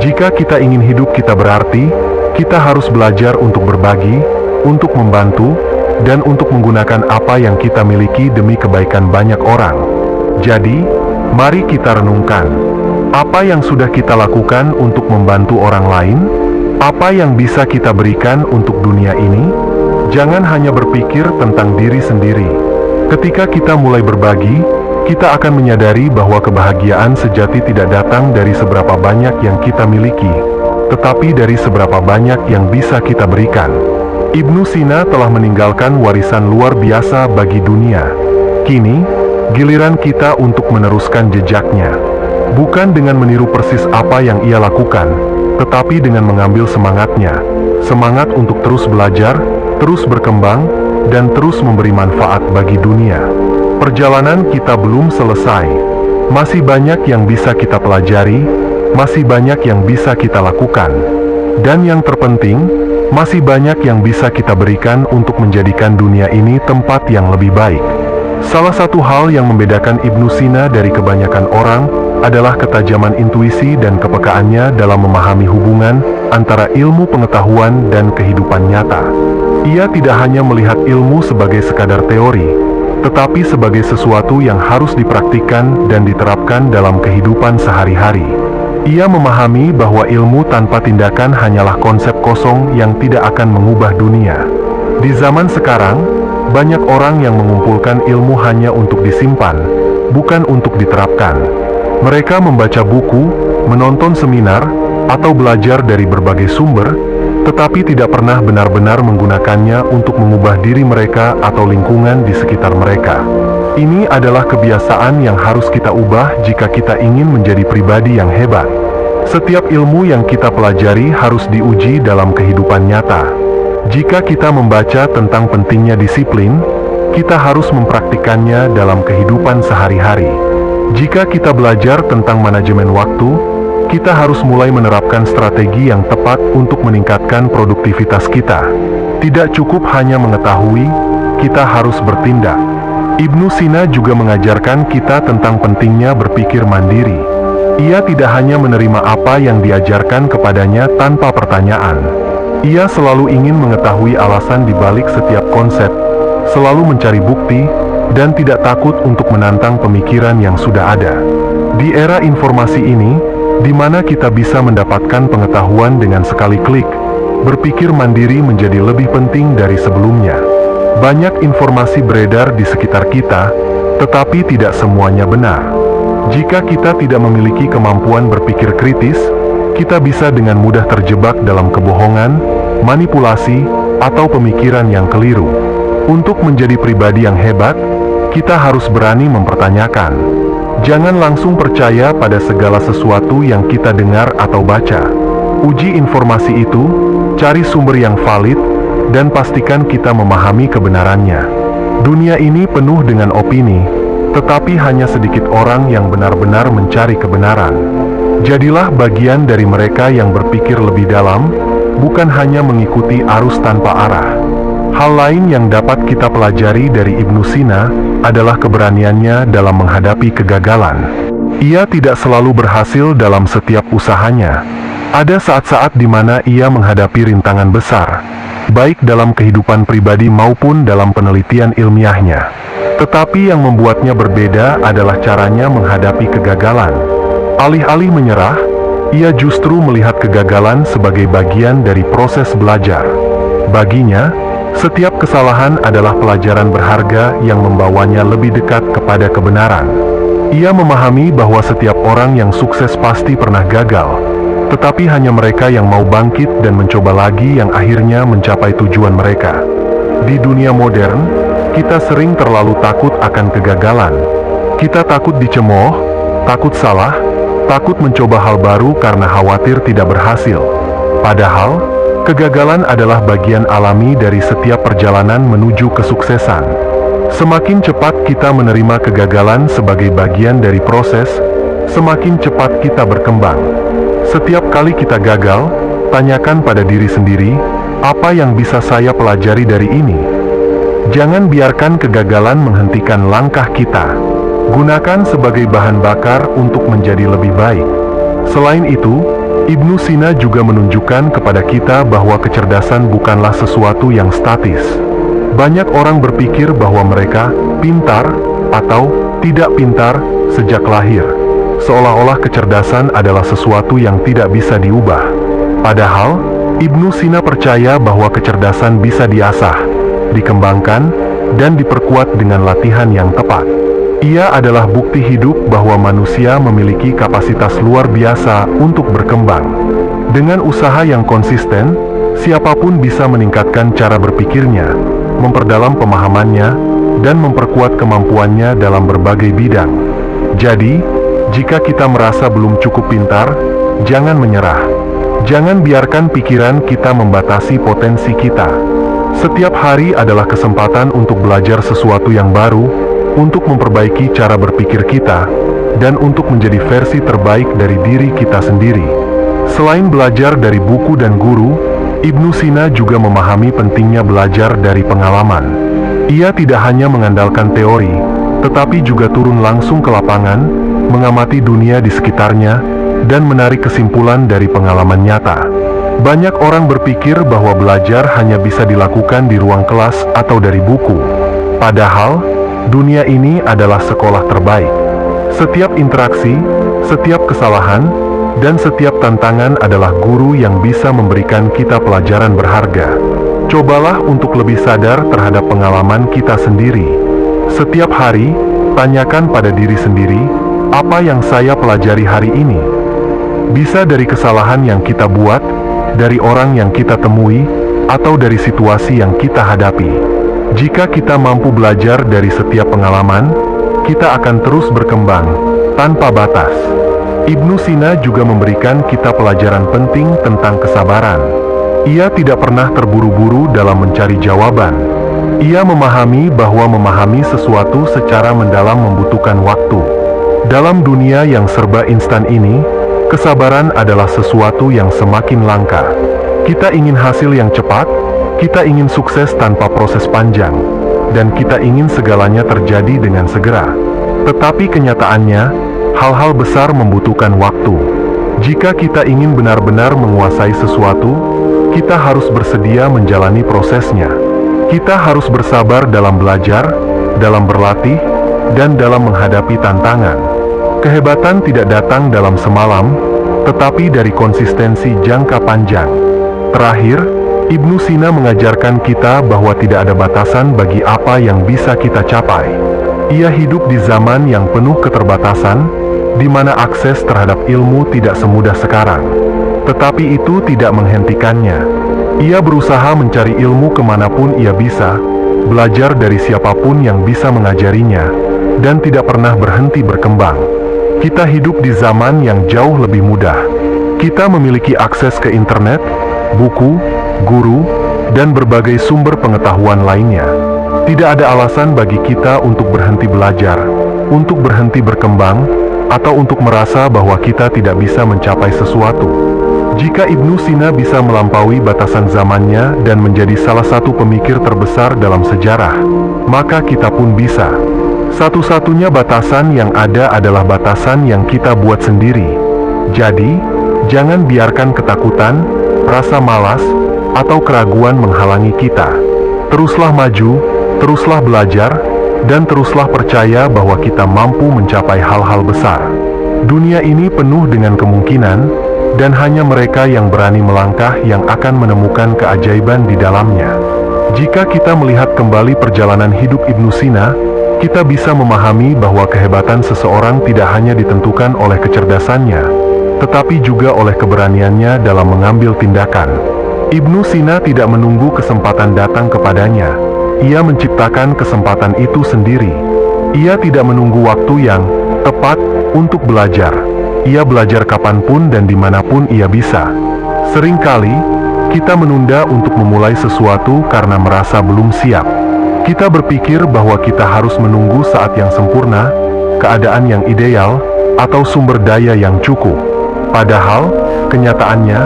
Jika kita ingin hidup kita berarti, kita harus belajar untuk berbagi, untuk membantu, dan untuk menggunakan apa yang kita miliki demi kebaikan banyak orang. Jadi, mari kita renungkan, apa yang sudah kita lakukan untuk membantu orang lain? Apa yang bisa kita berikan untuk dunia ini? Jangan hanya berpikir tentang diri sendiri. Ketika kita mulai berbagi, kita akan menyadari bahwa kebahagiaan sejati tidak datang dari seberapa banyak yang kita miliki, tetapi dari seberapa banyak yang bisa kita berikan. Ibnu Sina telah meninggalkan warisan luar biasa bagi dunia. Kini, giliran kita untuk meneruskan jejaknya. Bukan dengan meniru persis apa yang ia lakukan, tetapi dengan mengambil semangatnya. Semangat untuk terus belajar, terus berkembang, dan terus memberi manfaat bagi dunia. Perjalanan kita belum selesai. Masih banyak yang bisa kita pelajari, masih banyak yang bisa kita lakukan. Dan yang terpenting, masih banyak yang bisa kita berikan untuk menjadikan dunia ini tempat yang lebih baik. Salah satu hal yang membedakan Ibnu Sina dari kebanyakan orang adalah ketajaman intuisi dan kepekaannya dalam memahami hubungan antara ilmu pengetahuan dan kehidupan nyata. Ia tidak hanya melihat ilmu sebagai sekadar teori, tetapi sebagai sesuatu yang harus dipraktikkan dan diterapkan dalam kehidupan sehari-hari. Ia memahami bahwa ilmu tanpa tindakan hanyalah konsep kosong yang tidak akan mengubah dunia. Di zaman sekarang, banyak orang yang mengumpulkan ilmu hanya untuk disimpan, bukan untuk diterapkan. Mereka membaca buku, menonton seminar, atau belajar dari berbagai sumber, tetapi tidak pernah benar-benar menggunakannya untuk mengubah diri mereka atau lingkungan di sekitar mereka. Ini adalah kebiasaan yang harus kita ubah jika kita ingin menjadi pribadi yang hebat. Setiap ilmu yang kita pelajari harus diuji dalam kehidupan nyata. Jika kita membaca tentang pentingnya disiplin, kita harus mempraktikannya dalam kehidupan sehari-hari. Jika kita belajar tentang manajemen waktu, kita harus mulai menerapkan strategi yang tepat untuk meningkatkan produktivitas kita. Tidak cukup hanya mengetahui, kita harus bertindak. Ibnu Sina juga mengajarkan kita tentang pentingnya berpikir mandiri. Ia tidak hanya menerima apa yang diajarkan kepadanya tanpa pertanyaan. Ia selalu ingin mengetahui alasan di balik setiap konsep, selalu mencari bukti, dan tidak takut untuk menantang pemikiran yang sudah ada. Di era informasi ini, di mana kita bisa mendapatkan pengetahuan dengan sekali klik, berpikir mandiri menjadi lebih penting dari sebelumnya. Banyak informasi beredar di sekitar kita, tetapi tidak semuanya benar. Jika kita tidak memiliki kemampuan berpikir kritis, kita bisa dengan mudah terjebak dalam kebohongan, manipulasi, atau pemikiran yang keliru. Untuk menjadi pribadi yang hebat, kita harus berani mempertanyakan. Jangan langsung percaya pada segala sesuatu yang kita dengar atau baca. Uji informasi itu, cari sumber yang valid, dan pastikan kita memahami kebenarannya. Dunia ini penuh dengan opini, tetapi hanya sedikit orang yang benar-benar mencari kebenaran. Jadilah bagian dari mereka yang berpikir lebih dalam, bukan hanya mengikuti arus tanpa arah. Hal lain yang dapat kita pelajari dari Ibnu Sina adalah keberaniannya dalam menghadapi kegagalan. Ia tidak selalu berhasil dalam setiap usahanya. Ada saat-saat di mana ia menghadapi rintangan besar, baik dalam kehidupan pribadi maupun dalam penelitian ilmiahnya. Tetapi yang membuatnya berbeda adalah caranya menghadapi kegagalan. Alih-alih menyerah, ia justru melihat kegagalan sebagai bagian dari proses belajar. Baginya, setiap kesalahan adalah pelajaran berharga yang membawanya lebih dekat kepada kebenaran. Ia memahami bahwa setiap orang yang sukses pasti pernah gagal, tetapi hanya mereka yang mau bangkit dan mencoba lagi yang akhirnya mencapai tujuan mereka. Di dunia modern, kita sering terlalu takut akan kegagalan. Kita takut dicemooh, takut salah, takut mencoba hal baru karena khawatir tidak berhasil. Padahal, kegagalan adalah bagian alami dari setiap perjalanan menuju kesuksesan. Semakin cepat kita menerima kegagalan sebagai bagian dari proses, semakin cepat kita berkembang. Setiap kali kita gagal, tanyakan pada diri sendiri, apa yang bisa saya pelajari dari ini? Jangan biarkan kegagalan menghentikan langkah kita. Gunakan sebagai bahan bakar untuk menjadi lebih baik. Selain itu, Ibnu Sina juga menunjukkan kepada kita bahwa kecerdasan bukanlah sesuatu yang statis. Banyak orang berpikir bahwa mereka pintar atau tidak pintar sejak lahir, seolah-olah kecerdasan adalah sesuatu yang tidak bisa diubah. Padahal, Ibnu Sina percaya bahwa kecerdasan bisa diasah, dikembangkan, dan diperkuat dengan latihan yang tepat. Ia adalah bukti hidup bahwa manusia memiliki kapasitas luar biasa untuk berkembang. Dengan usaha yang konsisten, siapapun bisa meningkatkan cara berpikirnya, memperdalam pemahamannya, dan memperkuat kemampuannya dalam berbagai bidang. Jadi, jika kita merasa belum cukup pintar, jangan menyerah. Jangan biarkan pikiran kita membatasi potensi kita. Setiap hari adalah kesempatan untuk belajar sesuatu yang baru, untuk memperbaiki cara berpikir kita, dan untuk menjadi versi terbaik dari diri kita sendiri. Selain belajar dari buku dan guru, Ibnu Sina juga memahami pentingnya belajar dari pengalaman. Ia tidak hanya mengandalkan teori, tetapi juga turun langsung ke lapangan, mengamati dunia di sekitarnya, dan menarik kesimpulan dari pengalaman nyata. Banyak orang berpikir bahwa belajar hanya bisa dilakukan di ruang kelas atau dari buku. Padahal, dunia ini adalah sekolah terbaik. Setiap interaksi, setiap kesalahan, dan setiap tantangan adalah guru yang bisa memberikan kita pelajaran berharga. Cobalah untuk lebih sadar terhadap pengalaman kita sendiri. Setiap hari, tanyakan pada diri sendiri, apa yang saya pelajari hari ini? Bisa dari kesalahan yang kita buat, dari orang yang kita temui, atau dari situasi yang kita hadapi. Jika kita mampu belajar dari setiap pengalaman, kita akan terus berkembang, tanpa batas. Ibnu Sina juga memberikan kita pelajaran penting tentang kesabaran. Ia tidak pernah terburu-buru dalam mencari jawaban. Ia memahami bahwa memahami sesuatu secara mendalam membutuhkan waktu. Dalam dunia yang serba instan ini, kesabaran adalah sesuatu yang semakin langka. Kita ingin hasil yang cepat, kita ingin sukses tanpa proses panjang, dan kita ingin segalanya terjadi dengan segera. Tetapi kenyataannya, hal-hal besar membutuhkan waktu. Jika kita ingin benar-benar menguasai sesuatu, kita harus bersedia menjalani prosesnya. Kita harus bersabar dalam belajar, dalam berlatih, dan dalam menghadapi tantangan. Kehebatan tidak datang dalam semalam, tetapi dari konsistensi jangka panjang. Terakhir, Ibnu Sina mengajarkan kita bahwa tidak ada batasan bagi apa yang bisa kita capai. Ia hidup di zaman yang penuh keterbatasan, di mana akses terhadap ilmu tidak semudah sekarang. Tetapi itu tidak menghentikannya. Ia berusaha mencari ilmu kemanapun ia bisa, belajar dari siapapun yang bisa mengajarinya, dan tidak pernah berhenti berkembang. Kita hidup di zaman yang jauh lebih mudah. Kita memiliki akses ke internet, buku, guru, dan berbagai sumber pengetahuan lainnya. Tidak ada alasan bagi kita untuk berhenti belajar, untuk berhenti berkembang, atau untuk merasa bahwa kita tidak bisa mencapai sesuatu. Jika Ibnu Sina bisa melampaui batasan zamannya dan menjadi salah satu pemikir terbesar dalam sejarah, maka kita pun bisa. Satu-satunya batasan yang ada adalah batasan yang kita buat sendiri. Jadi, jangan biarkan ketakutan, rasa malas, atau keraguan menghalangi kita. Teruslah maju, teruslah belajar, dan teruslah percaya bahwa kita mampu mencapai hal-hal besar. Dunia ini penuh dengan kemungkinan, dan hanya mereka yang berani melangkah yang akan menemukan keajaiban di dalamnya. Jika kita melihat kembali perjalanan hidup Ibnu Sina, kita bisa memahami bahwa kehebatan seseorang tidak hanya ditentukan oleh kecerdasannya, tetapi juga oleh keberaniannya dalam mengambil tindakan. Ibnu Sina tidak menunggu kesempatan datang kepadanya. Ia menciptakan kesempatan itu sendiri. Ia tidak menunggu waktu yang tepat untuk belajar. Ia belajar kapanpun dan dimanapun ia bisa. Seringkali, kita menunda untuk memulai sesuatu karena merasa belum siap. Kita berpikir bahwa kita harus menunggu saat yang sempurna, keadaan yang ideal, atau sumber daya yang cukup. Padahal, kenyataannya,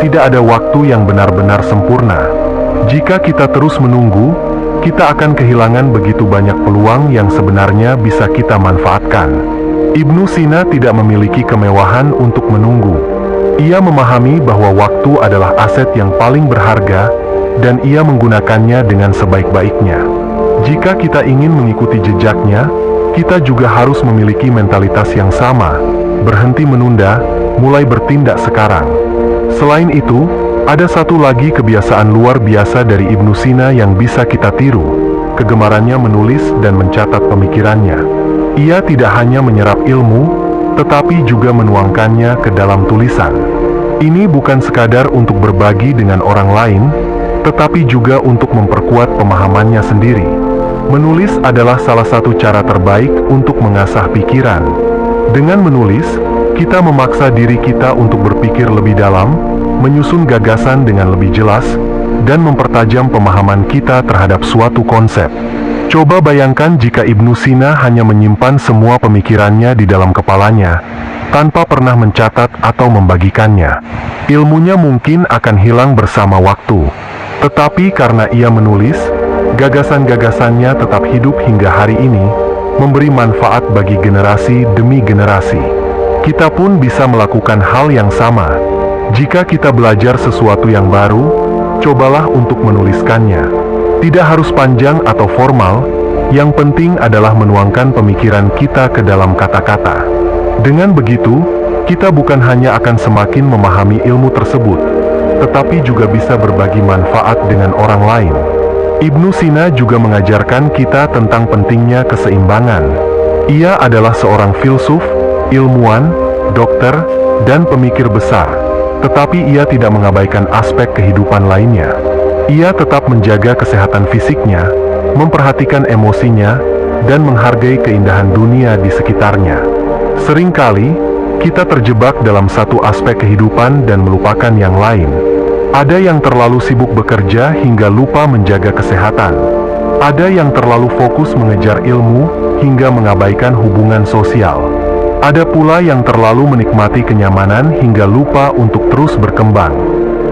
tidak ada waktu yang benar-benar sempurna. Jika kita terus menunggu, kita akan kehilangan begitu banyak peluang yang sebenarnya bisa kita manfaatkan. Ibnu Sina tidak memiliki kemewahan untuk menunggu. Ia memahami bahwa waktu adalah aset yang paling berharga, dan ia menggunakannya dengan sebaik-baiknya. Jika kita ingin mengikuti jejaknya, kita juga harus memiliki mentalitas yang sama, berhenti menunda, mulai bertindak sekarang. Selain itu, ada satu lagi kebiasaan luar biasa dari Ibnu Sina yang bisa kita tiru, kegemarannya menulis dan mencatat pemikirannya. Ia tidak hanya menyerap ilmu, tetapi juga menuangkannya ke dalam tulisan. Ini bukan sekadar untuk berbagi dengan orang lain, tetapi juga untuk memperkuat pemahamannya sendiri. Menulis adalah salah satu cara terbaik untuk mengasah pikiran. Dengan menulis, kita memaksa diri kita untuk berpikir lebih dalam, menyusun gagasan dengan lebih jelas, dan mempertajam pemahaman kita terhadap suatu konsep. Coba bayangkan jika Ibnu Sina hanya menyimpan semua pemikirannya di dalam kepalanya, tanpa pernah mencatat atau membagikannya. Ilmunya mungkin akan hilang bersama waktu. Tetapi karena ia menulis, gagasan-gagasannya tetap hidup hingga hari ini, memberi manfaat bagi generasi demi generasi. Kita pun bisa melakukan hal yang sama. Jika kita belajar sesuatu yang baru, cobalah untuk menuliskannya. Tidak harus panjang atau formal, yang penting adalah menuangkan pemikiran kita ke dalam kata-kata. Dengan begitu, kita bukan hanya akan semakin memahami ilmu tersebut, tetapi juga bisa berbagi manfaat dengan orang lain. Ibnu Sina juga mengajarkan kita tentang pentingnya keseimbangan. Ia adalah seorang filsuf, ilmuwan, dokter, dan pemikir besar, tetapi ia tidak mengabaikan aspek kehidupan lainnya. Ia tetap menjaga kesehatan fisiknya, memperhatikan emosinya, dan menghargai keindahan dunia di sekitarnya. Seringkali, kita terjebak dalam satu aspek kehidupan dan melupakan yang lain. Ada yang terlalu sibuk bekerja hingga lupa menjaga kesehatan. Ada yang terlalu fokus mengejar ilmu hingga mengabaikan hubungan sosial. Ada pula yang terlalu menikmati kenyamanan hingga lupa untuk terus berkembang.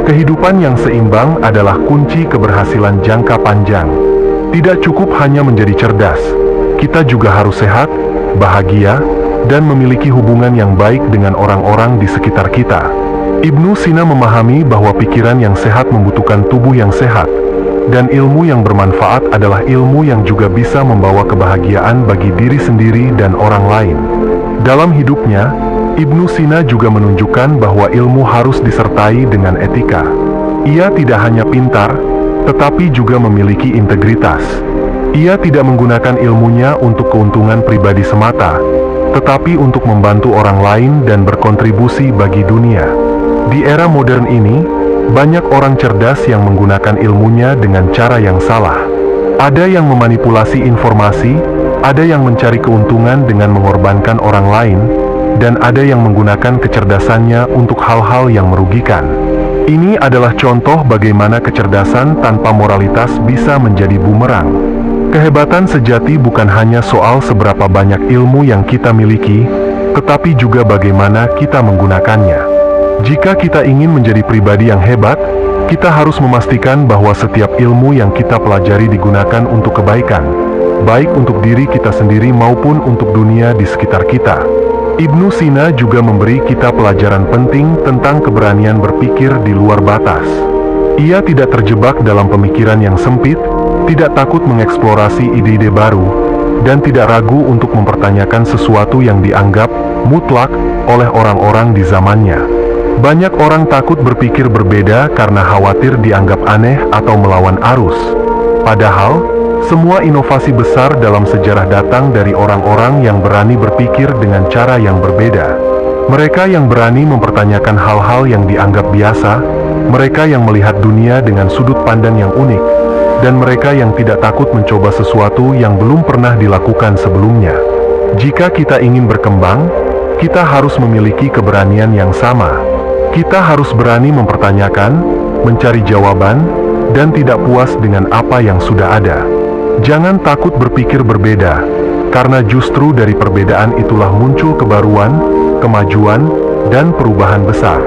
Kehidupan yang seimbang adalah kunci keberhasilan jangka panjang. Tidak cukup hanya menjadi cerdas, kita juga harus sehat, bahagia, dan memiliki hubungan yang baik dengan orang-orang di sekitar kita. Ibnu Sina memahami bahwa pikiran yang sehat membutuhkan tubuh yang sehat, dan ilmu yang bermanfaat adalah ilmu yang juga bisa membawa kebahagiaan bagi diri sendiri dan orang lain. Dalam hidupnya, Ibnu Sina juga menunjukkan bahwa ilmu harus disertai dengan etika. Ia tidak hanya pintar, tetapi juga memiliki integritas. Ia tidak menggunakan ilmunya untuk keuntungan pribadi semata, tetapi untuk membantu orang lain dan berkontribusi bagi dunia. Di era modern ini, banyak orang cerdas yang menggunakan ilmunya dengan cara yang salah. Ada yang memanipulasi informasi, ada yang mencari keuntungan dengan mengorbankan orang lain, dan ada yang menggunakan kecerdasannya untuk hal-hal yang merugikan. Ini adalah contoh bagaimana kecerdasan tanpa moralitas bisa menjadi bumerang. Kehebatan sejati bukan hanya soal seberapa banyak ilmu yang kita miliki, tetapi juga bagaimana kita menggunakannya. Jika kita ingin menjadi pribadi yang hebat, kita harus memastikan bahwa setiap ilmu yang kita pelajari digunakan untuk kebaikan, baik untuk diri kita sendiri maupun untuk dunia di sekitar kita. Ibnu Sina juga memberi kita pelajaran penting tentang keberanian berpikir di luar batas. Ia tidak terjebak dalam pemikiran yang sempit, tidak takut mengeksplorasi ide-ide baru, dan tidak ragu untuk mempertanyakan sesuatu yang dianggap mutlak oleh orang-orang di zamannya. Banyak orang takut berpikir berbeda karena khawatir dianggap aneh atau melawan arus. Padahal, semua inovasi besar dalam sejarah datang dari orang-orang yang berani berpikir dengan cara yang berbeda. Mereka yang berani mempertanyakan hal-hal yang dianggap biasa, mereka yang melihat dunia dengan sudut pandang yang unik, dan mereka yang tidak takut mencoba sesuatu yang belum pernah dilakukan sebelumnya. Jika kita ingin berkembang, kita harus memiliki keberanian yang sama. Kita harus berani mempertanyakan, mencari jawaban, dan tidak puas dengan apa yang sudah ada. Jangan takut berpikir berbeda, karena justru dari perbedaan itulah muncul kebaruan, kemajuan, dan perubahan besar.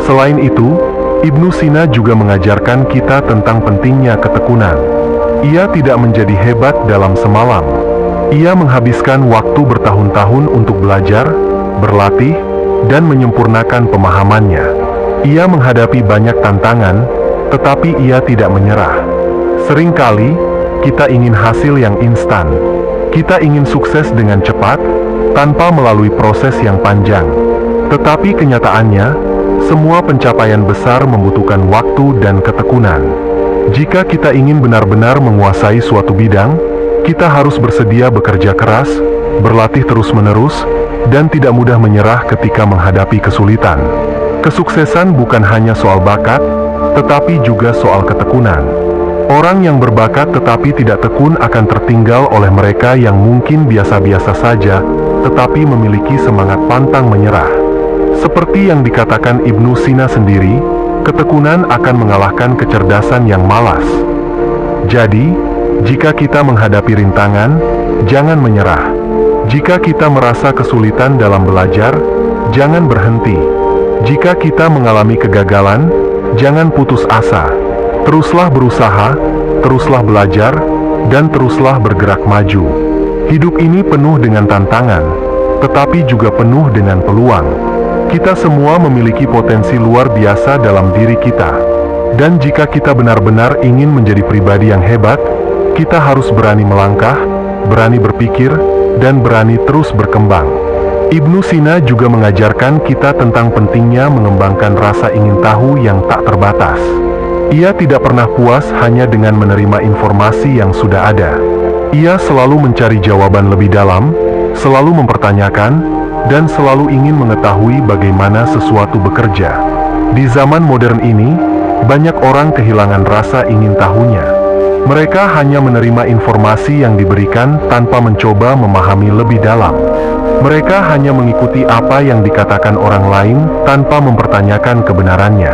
Selain itu, Ibnu Sina juga mengajarkan kita tentang pentingnya ketekunan. Ia tidak menjadi hebat dalam semalam. Ia menghabiskan waktu bertahun-tahun untuk belajar, berlatih, dan menyempurnakan pemahamannya. Ia menghadapi banyak tantangan, tetapi ia tidak menyerah. Seringkali, kita ingin hasil yang instan. Kita ingin sukses dengan cepat, tanpa melalui proses yang panjang. Tetapi kenyataannya, semua pencapaian besar membutuhkan waktu dan ketekunan. Jika kita ingin benar-benar menguasai suatu bidang, kita harus bersedia bekerja keras, berlatih terus-menerus, dan tidak mudah menyerah ketika menghadapi kesulitan. Kesuksesan bukan hanya soal bakat, tetapi juga soal ketekunan. Orang yang berbakat tetapi tidak tekun akan tertinggal oleh mereka yang mungkin biasa-biasa saja, tetapi memiliki semangat pantang menyerah. Seperti yang dikatakan Ibnu Sina sendiri, ketekunan akan mengalahkan kecerdasan yang malas. Jadi, jika kita menghadapi rintangan, jangan menyerah. Jika kita merasa kesulitan dalam belajar, jangan berhenti. Jika kita mengalami kegagalan, jangan putus asa. Teruslah berusaha, teruslah belajar, dan teruslah bergerak maju. Hidup ini penuh dengan tantangan, tetapi juga penuh dengan peluang. Kita semua memiliki potensi luar biasa dalam diri kita. Dan jika kita benar-benar ingin menjadi pribadi yang hebat, kita harus berani melangkah, berani berpikir, dan berani terus berkembang. Ibnu Sina juga mengajarkan kita tentang pentingnya mengembangkan rasa ingin tahu yang tak terbatas. Ia tidak pernah puas hanya dengan menerima informasi yang sudah ada. Ia selalu mencari jawaban lebih dalam, selalu mempertanyakan, dan selalu ingin mengetahui bagaimana sesuatu bekerja. Di zaman modern ini, banyak orang kehilangan rasa ingin tahunya. Mereka hanya menerima informasi yang diberikan tanpa mencoba memahami lebih dalam. Mereka hanya mengikuti apa yang dikatakan orang lain tanpa mempertanyakan kebenarannya.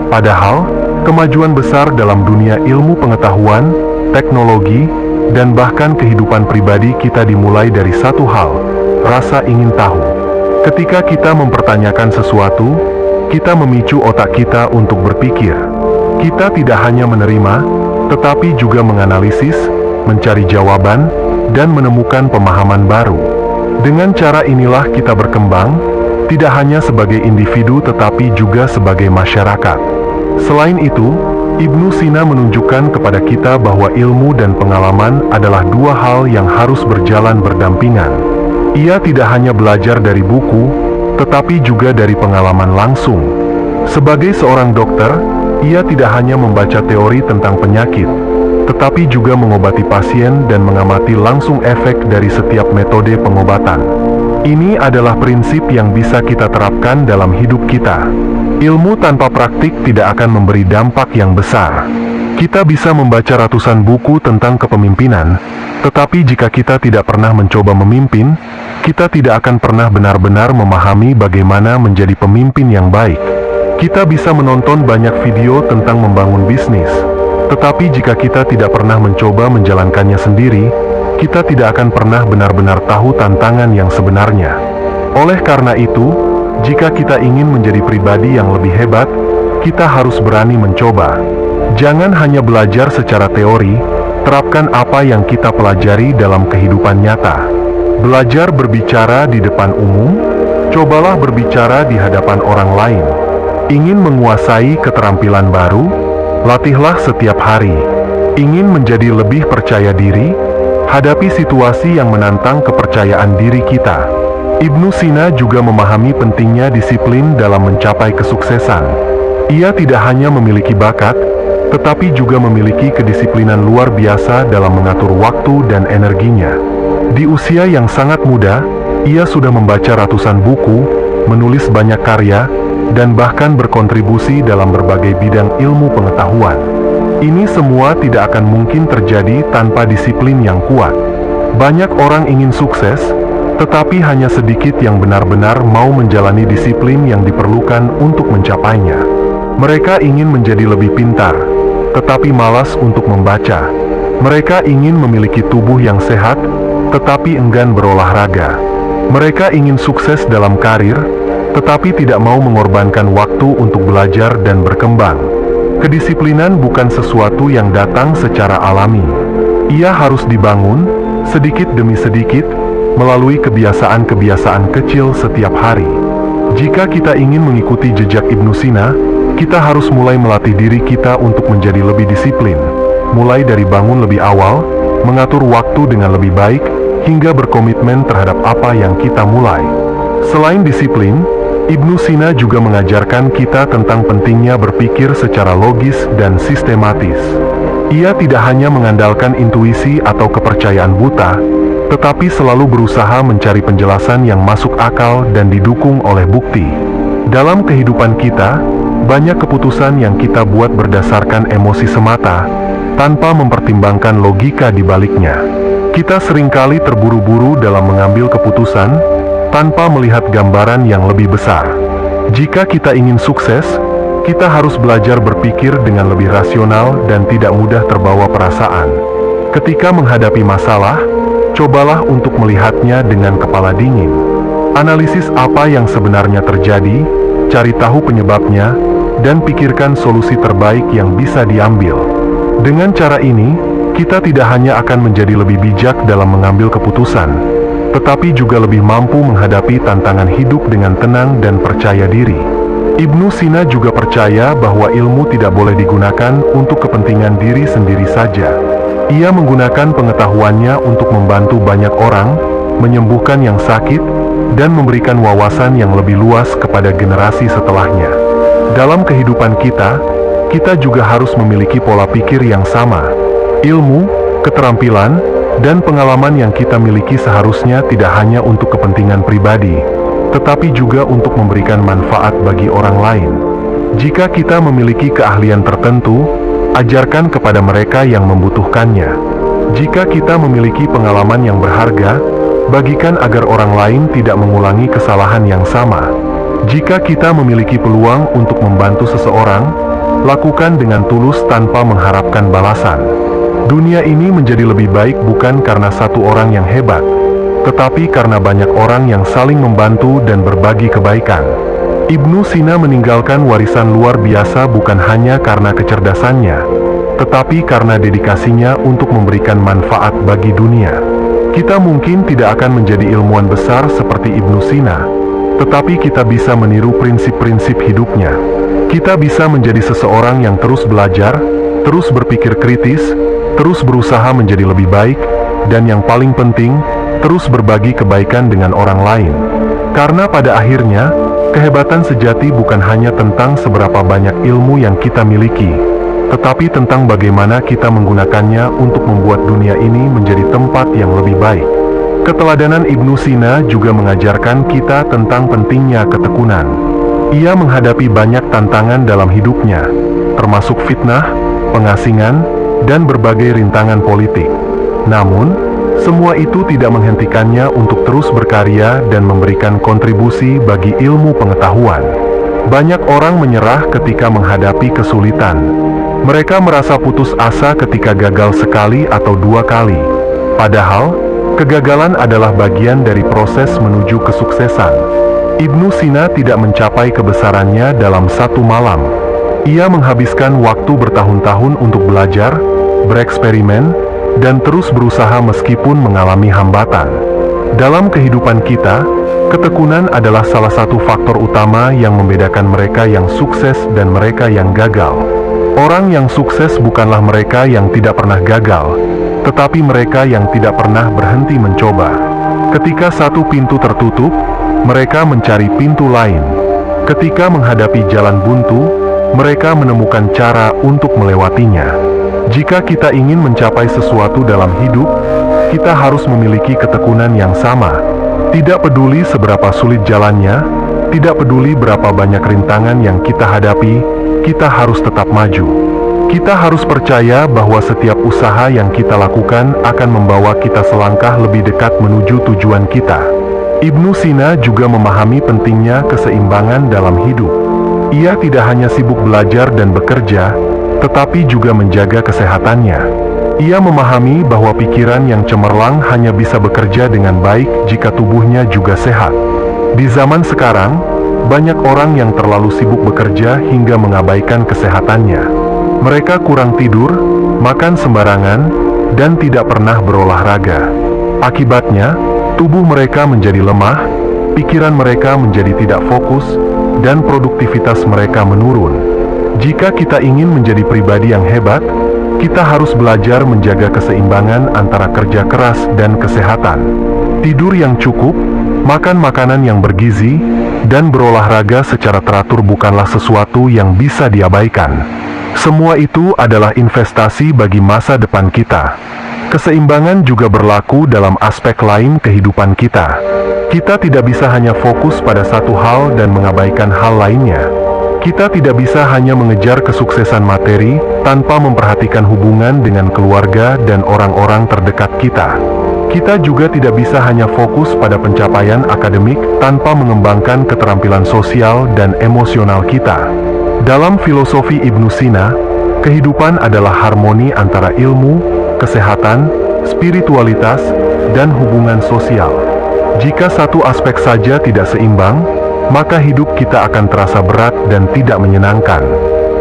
Padahal, kemajuan besar dalam dunia ilmu pengetahuan, teknologi, dan bahkan kehidupan pribadi kita dimulai dari satu hal: rasa ingin tahu. Ketika kita mempertanyakan sesuatu, kita memicu otak kita untuk berpikir. Kita tidak hanya menerima, tetapi juga menganalisis, mencari jawaban, dan menemukan pemahaman baru. Dengan cara inilah kita berkembang, tidak hanya sebagai individu tetapi juga sebagai masyarakat. Selain itu, Ibnu Sina menunjukkan kepada kita bahwa ilmu dan pengalaman adalah dua hal yang harus berjalan berdampingan. Ia tidak hanya belajar dari buku, tetapi juga dari pengalaman langsung. Sebagai seorang dokter, Ia tidak hanya membaca teori tentang penyakit, tetapi juga mengobati pasien dan mengamati langsung efek dari setiap metode pengobatan. Ini adalah prinsip yang bisa kita terapkan dalam hidup kita. Ilmu tanpa praktik tidak akan memberi dampak yang besar. Kita bisa membaca ratusan buku tentang kepemimpinan, tetapi jika kita tidak pernah mencoba memimpin, kita tidak akan pernah benar-benar memahami bagaimana menjadi pemimpin yang baik. Kita bisa menonton banyak video tentang membangun bisnis, tetapi jika kita tidak pernah mencoba menjalankannya sendiri, kita tidak akan pernah benar-benar tahu tantangan yang sebenarnya. Oleh karena itu, jika kita ingin menjadi pribadi yang lebih hebat, kita harus berani mencoba. Jangan hanya belajar secara teori, terapkan apa yang kita pelajari dalam kehidupan nyata. Belajar berbicara di depan umum, cobalah berbicara di hadapan orang lain. Ingin menguasai keterampilan baru, latihlah setiap hari. Ingin menjadi lebih percaya diri, hadapi situasi yang menantang kepercayaan diri kita. Ibnu Sina juga memahami pentingnya disiplin dalam mencapai kesuksesan. Ia tidak hanya memiliki bakat, tetapi juga memiliki kedisiplinan luar biasa dalam mengatur waktu dan energinya. Di usia yang sangat muda, ia sudah membaca ratusan buku, menulis banyak karya, dan bahkan berkontribusi dalam berbagai bidang ilmu pengetahuan. Ini semua tidak akan mungkin terjadi tanpa disiplin yang kuat. Banyak orang ingin sukses, tetapi hanya sedikit yang benar-benar mau menjalani disiplin yang diperlukan untuk mencapainya. Mereka ingin menjadi lebih pintar, tetapi malas untuk membaca. Mereka ingin memiliki tubuh yang sehat, tetapi enggan berolahraga. Mereka ingin sukses dalam karir, tetapi tidak mau mengorbankan waktu untuk belajar dan berkembang. Kedisiplinan bukan sesuatu yang datang secara alami. Ia harus dibangun, sedikit demi sedikit, melalui kebiasaan-kebiasaan kecil setiap hari. Jika kita ingin mengikuti jejak Ibnu Sina, kita harus mulai melatih diri kita untuk menjadi lebih disiplin. Mulai dari bangun lebih awal, mengatur waktu dengan lebih baik, hingga berkomitmen terhadap apa yang kita mulai. Selain disiplin, Ibnu Sina juga mengajarkan kita tentang pentingnya berpikir secara logis dan sistematis. Ia tidak hanya mengandalkan intuisi atau kepercayaan buta, tetapi selalu berusaha mencari penjelasan yang masuk akal dan didukung oleh bukti. Dalam kehidupan kita, banyak keputusan yang kita buat berdasarkan emosi semata, tanpa mempertimbangkan logika di baliknya. Kita seringkali terburu-buru dalam mengambil keputusan, tanpa melihat gambaran yang lebih besar. Jika kita ingin sukses, kita harus belajar berpikir dengan lebih rasional dan tidak mudah terbawa perasaan. Ketika menghadapi masalah, cobalah untuk melihatnya dengan kepala dingin. Analisis apa yang sebenarnya terjadi, cari tahu penyebabnya, dan pikirkan solusi terbaik yang bisa diambil. Dengan cara ini, kita tidak hanya akan menjadi lebih bijak dalam mengambil keputusan, tetapi juga lebih mampu menghadapi tantangan hidup dengan tenang dan percaya diri. Ibnu Sina juga percaya bahwa ilmu tidak boleh digunakan untuk kepentingan diri sendiri saja. Ia menggunakan pengetahuannya untuk membantu banyak orang, menyembuhkan yang sakit, dan memberikan wawasan yang lebih luas kepada generasi setelahnya. Dalam kehidupan kita, kita juga harus memiliki pola pikir yang sama. Ilmu, keterampilan, dan pengalaman yang kita miliki seharusnya tidak hanya untuk kepentingan pribadi, tetapi juga untuk memberikan manfaat bagi orang lain. Jika kita memiliki keahlian tertentu, ajarkan kepada mereka yang membutuhkannya. Jika kita memiliki pengalaman yang berharga, bagikan agar orang lain tidak mengulangi kesalahan yang sama. Jika kita memiliki peluang untuk membantu seseorang, lakukan dengan tulus tanpa mengharapkan balasan. Dunia ini menjadi lebih baik bukan karena satu orang yang hebat, tetapi karena banyak orang yang saling membantu dan berbagi kebaikan. Ibnu Sina meninggalkan warisan luar biasa bukan hanya karena kecerdasannya, tetapi karena dedikasinya untuk memberikan manfaat bagi dunia. Kita mungkin tidak akan menjadi ilmuwan besar seperti Ibnu Sina, tetapi kita bisa meniru prinsip-prinsip hidupnya. Kita bisa menjadi seseorang yang terus belajar, terus berpikir kritis, terus berusaha menjadi lebih baik, dan yang paling penting, terus berbagi kebaikan dengan orang lain. Karena pada akhirnya, Kehebatan sejati bukan hanya tentang seberapa banyak ilmu yang kita miliki, tetapi tentang bagaimana kita menggunakannya untuk membuat dunia ini menjadi tempat yang lebih baik. Keteladanan Ibnu Sina juga mengajarkan kita tentang pentingnya ketekunan. Ia menghadapi banyak tantangan dalam hidupnya, termasuk fitnah, pengasingan, dan berbagai rintangan politik. Namun, semua itu tidak menghentikannya untuk terus berkarya dan memberikan kontribusi bagi ilmu pengetahuan. Banyak orang menyerah ketika menghadapi kesulitan. Mereka merasa putus asa ketika gagal sekali atau dua kali. Padahal, kegagalan adalah bagian dari proses menuju kesuksesan. Ibnu Sina tidak mencapai kebesarannya dalam satu malam. Ia menghabiskan waktu bertahun-tahun untuk belajar, bereksperimen, dan terus berusaha meskipun mengalami hambatan. Dalam kehidupan kita, ketekunan adalah salah satu faktor utama yang membedakan mereka yang sukses dan mereka yang gagal. Orang yang sukses bukanlah mereka yang tidak pernah gagal, tetapi mereka yang tidak pernah berhenti mencoba. Ketika satu pintu tertutup, mereka mencari pintu lain. Ketika menghadapi jalan buntu, mereka menemukan cara untuk melewatinya. Jika kita ingin mencapai sesuatu dalam hidup, kita harus memiliki ketekunan yang sama. Tidak peduli seberapa sulit jalannya, tidak peduli berapa banyak rintangan yang kita hadapi, kita harus tetap maju. Kita harus percaya bahwa setiap usaha yang kita lakukan akan membawa kita selangkah lebih dekat menuju tujuan kita. Ibnu Sina juga memahami pentingnya keseimbangan dalam hidup. Ia tidak hanya sibuk belajar dan bekerja, tetapi juga menjaga kesehatannya. Ia memahami bahwa pikiran yang cemerlang hanya bisa bekerja dengan baik jika tubuhnya juga sehat. Di zaman sekarang, banyak orang yang terlalu sibuk bekerja hingga mengabaikan kesehatannya. Mereka kurang tidur, makan sembarangan, dan tidak pernah berolahraga. Akibatnya, tubuh mereka menjadi lemah, pikiran mereka menjadi tidak fokus, dan produktivitas mereka menurun. Jika kita ingin menjadi pribadi yang hebat, kita harus belajar menjaga keseimbangan antara kerja keras dan kesehatan. Tidur yang cukup, makan makanan yang bergizi, dan berolahraga secara teratur bukanlah sesuatu yang bisa diabaikan. Semua itu adalah investasi bagi masa depan kita. Keseimbangan juga berlaku dalam aspek lain kehidupan kita. Kita tidak bisa hanya fokus pada satu hal dan mengabaikan hal lainnya. Kita tidak bisa hanya mengejar kesuksesan materi tanpa memperhatikan hubungan dengan keluarga dan orang-orang terdekat kita. Kita juga tidak bisa hanya fokus pada pencapaian akademik tanpa mengembangkan keterampilan sosial dan emosional kita. Dalam filosofi Ibnu Sina, kehidupan adalah harmoni antara ilmu, kesehatan, spiritualitas, dan hubungan sosial. Jika satu aspek saja tidak seimbang, maka hidup kita akan terasa berat dan tidak menyenangkan.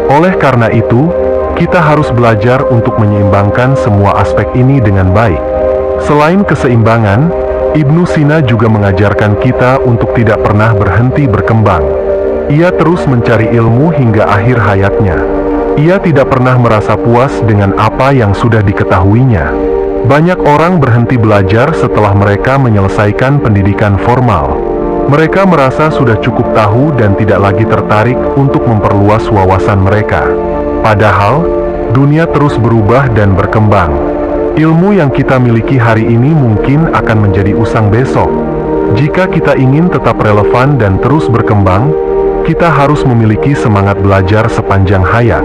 Oleh karena itu, kita harus belajar untuk menyeimbangkan semua aspek ini dengan baik. Selain keseimbangan, Ibnu Sina juga mengajarkan kita untuk tidak pernah berhenti berkembang. Ia terus mencari ilmu hingga akhir hayatnya. Ia tidak pernah merasa puas dengan apa yang sudah diketahuinya. Banyak orang berhenti belajar setelah mereka menyelesaikan pendidikan formal. Mereka merasa sudah cukup tahu dan tidak lagi tertarik untuk memperluas wawasan mereka. Padahal, dunia terus berubah dan berkembang. Ilmu yang kita miliki hari ini mungkin akan menjadi usang besok. Jika kita ingin tetap relevan dan terus berkembang, kita harus memiliki semangat belajar sepanjang hayat.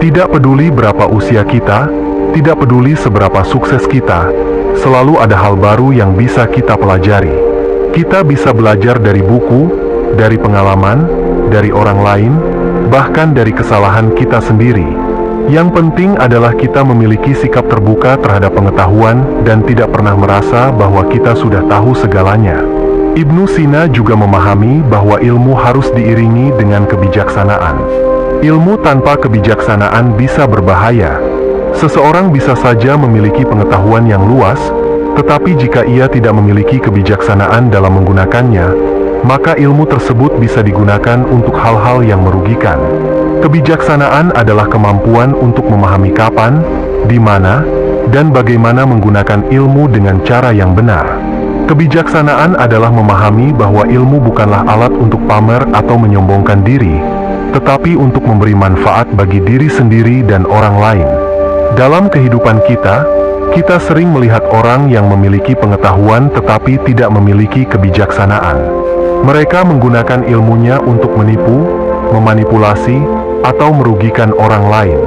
Tidak peduli berapa usia kita, tidak peduli seberapa sukses kita, selalu ada hal baru yang bisa kita pelajari. Kita bisa belajar dari buku, dari pengalaman, dari orang lain, bahkan dari kesalahan kita sendiri. Yang penting adalah kita memiliki sikap terbuka terhadap pengetahuan dan tidak pernah merasa bahwa kita sudah tahu segalanya. Ibnu Sina juga memahami bahwa ilmu harus diiringi dengan kebijaksanaan. Ilmu tanpa kebijaksanaan bisa berbahaya. Seseorang bisa saja memiliki pengetahuan yang luas, tetapi jika ia tidak memiliki kebijaksanaan dalam menggunakannya, maka ilmu tersebut bisa digunakan untuk hal-hal yang merugikan. Kebijaksanaan adalah kemampuan untuk memahami kapan, di mana, dan bagaimana menggunakan ilmu dengan cara yang benar. Kebijaksanaan adalah memahami bahwa ilmu bukanlah alat untuk pamer atau menyombongkan diri, tetapi untuk memberi manfaat bagi diri sendiri dan orang lain. Dalam kehidupan kita sering melihat orang yang memiliki pengetahuan tetapi tidak memiliki kebijaksanaan. Mereka menggunakan ilmunya untuk menipu, memanipulasi, atau merugikan orang lain.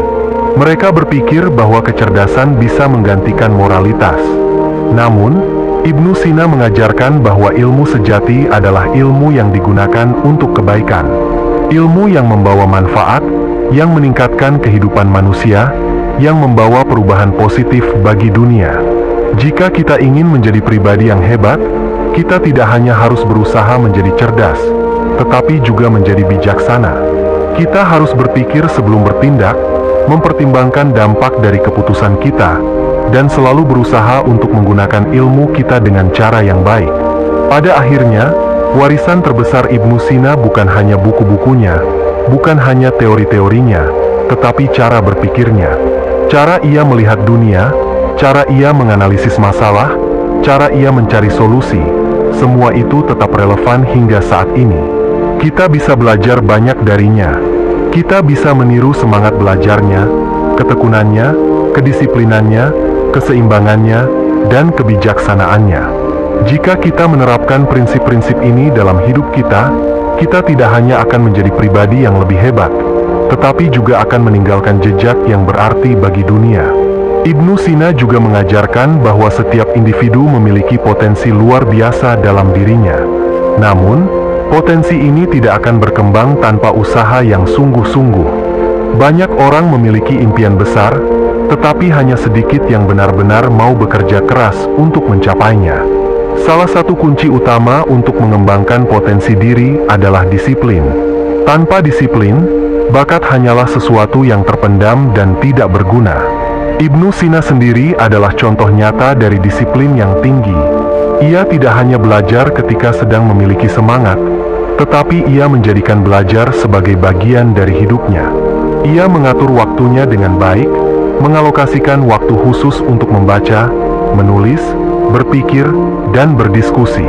Mereka berpikir bahwa kecerdasan bisa menggantikan moralitas. Namun, Ibnu Sina mengajarkan bahwa ilmu sejati adalah ilmu yang digunakan untuk kebaikan. Ilmu yang membawa manfaat, yang meningkatkan kehidupan manusia, yang membawa perubahan positif bagi dunia. Jika kita ingin menjadi pribadi yang hebat, kita tidak hanya harus berusaha menjadi cerdas, tetapi juga menjadi bijaksana. Kita harus berpikir sebelum bertindak, mempertimbangkan dampak dari keputusan kita, dan selalu berusaha untuk menggunakan ilmu kita dengan cara yang baik. Pada akhirnya, warisan terbesar Ibnu Sina bukan hanya buku-bukunya, bukan hanya teori-teorinya, tetapi cara berpikirnya. Cara ia melihat dunia, cara ia menganalisis masalah, cara ia mencari solusi, semua itu tetap relevan hingga saat ini. Kita bisa belajar banyak darinya. Kita bisa meniru semangat belajarnya, ketekunannya, kedisiplinannya, keseimbangannya, dan kebijaksanaannya. Jika kita menerapkan prinsip-prinsip ini dalam hidup kita tidak hanya akan menjadi pribadi yang lebih hebat, tetapi juga akan meninggalkan jejak yang berarti bagi dunia. Ibnu Sina juga mengajarkan bahwa setiap individu memiliki potensi luar biasa dalam dirinya. Namun, potensi ini tidak akan berkembang tanpa usaha yang sungguh-sungguh. Banyak orang memiliki impian besar, tetapi hanya sedikit yang benar-benar mau bekerja keras untuk mencapainya. Salah satu kunci utama untuk mengembangkan potensi diri adalah disiplin. Tanpa disiplin, bakat hanyalah sesuatu yang terpendam dan tidak berguna. Ibnu Sina sendiri adalah contoh nyata dari disiplin yang tinggi. Ia tidak hanya belajar ketika sedang memiliki semangat, tetapi ia menjadikan belajar sebagai bagian dari hidupnya. Ia mengatur waktunya dengan baik, mengalokasikan waktu khusus untuk membaca, menulis, berpikir, dan berdiskusi.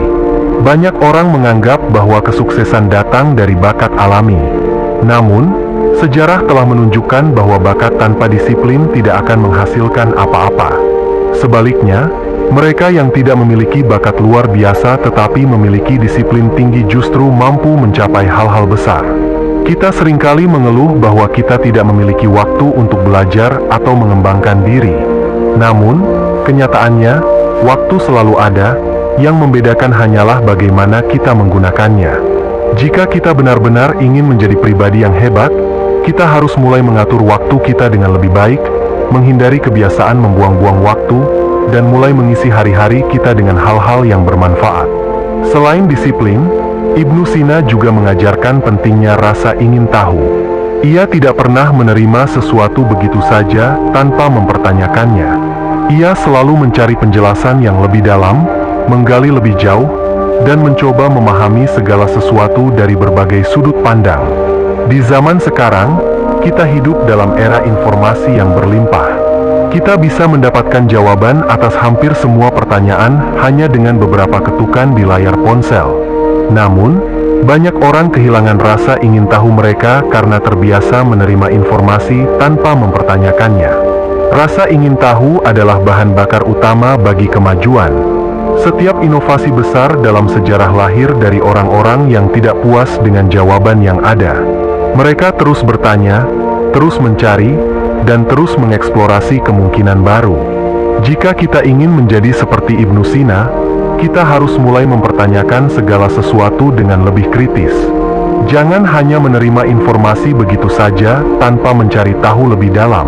Banyak orang menganggap bahwa kesuksesan datang dari bakat alami. Namun, sejarah telah menunjukkan bahwa bakat tanpa disiplin tidak akan menghasilkan apa-apa. Sebaliknya, mereka yang tidak memiliki bakat luar biasa tetapi memiliki disiplin tinggi justru mampu mencapai hal-hal besar. Kita seringkali mengeluh bahwa kita tidak memiliki waktu untuk belajar atau mengembangkan diri. Namun, kenyataannya, waktu selalu ada, yang membedakan hanyalah bagaimana kita menggunakannya. Jika kita benar-benar ingin menjadi pribadi yang hebat, kita harus mulai mengatur waktu kita dengan lebih baik, menghindari kebiasaan membuang-buang waktu, dan mulai mengisi hari-hari kita dengan hal-hal yang bermanfaat. Selain disiplin, Ibnu Sina juga mengajarkan pentingnya rasa ingin tahu. Ia tidak pernah menerima sesuatu begitu saja tanpa mempertanyakannya. Ia selalu mencari penjelasan yang lebih dalam, menggali lebih jauh, dan mencoba memahami segala sesuatu dari berbagai sudut pandang. Di zaman sekarang, kita hidup dalam era informasi yang berlimpah. Kita bisa mendapatkan jawaban atas hampir semua pertanyaan hanya dengan beberapa ketukan di layar ponsel. Namun, banyak orang kehilangan rasa ingin tahu mereka karena terbiasa menerima informasi tanpa mempertanyakannya. Rasa ingin tahu adalah bahan bakar utama bagi kemajuan. Setiap inovasi besar dalam sejarah lahir dari orang-orang yang tidak puas dengan jawaban yang ada. Mereka terus bertanya, terus mencari, dan terus mengeksplorasi kemungkinan baru. Jika kita ingin menjadi seperti Ibnu Sina, kita harus mulai mempertanyakan segala sesuatu dengan lebih kritis. Jangan hanya menerima informasi begitu saja tanpa mencari tahu lebih dalam.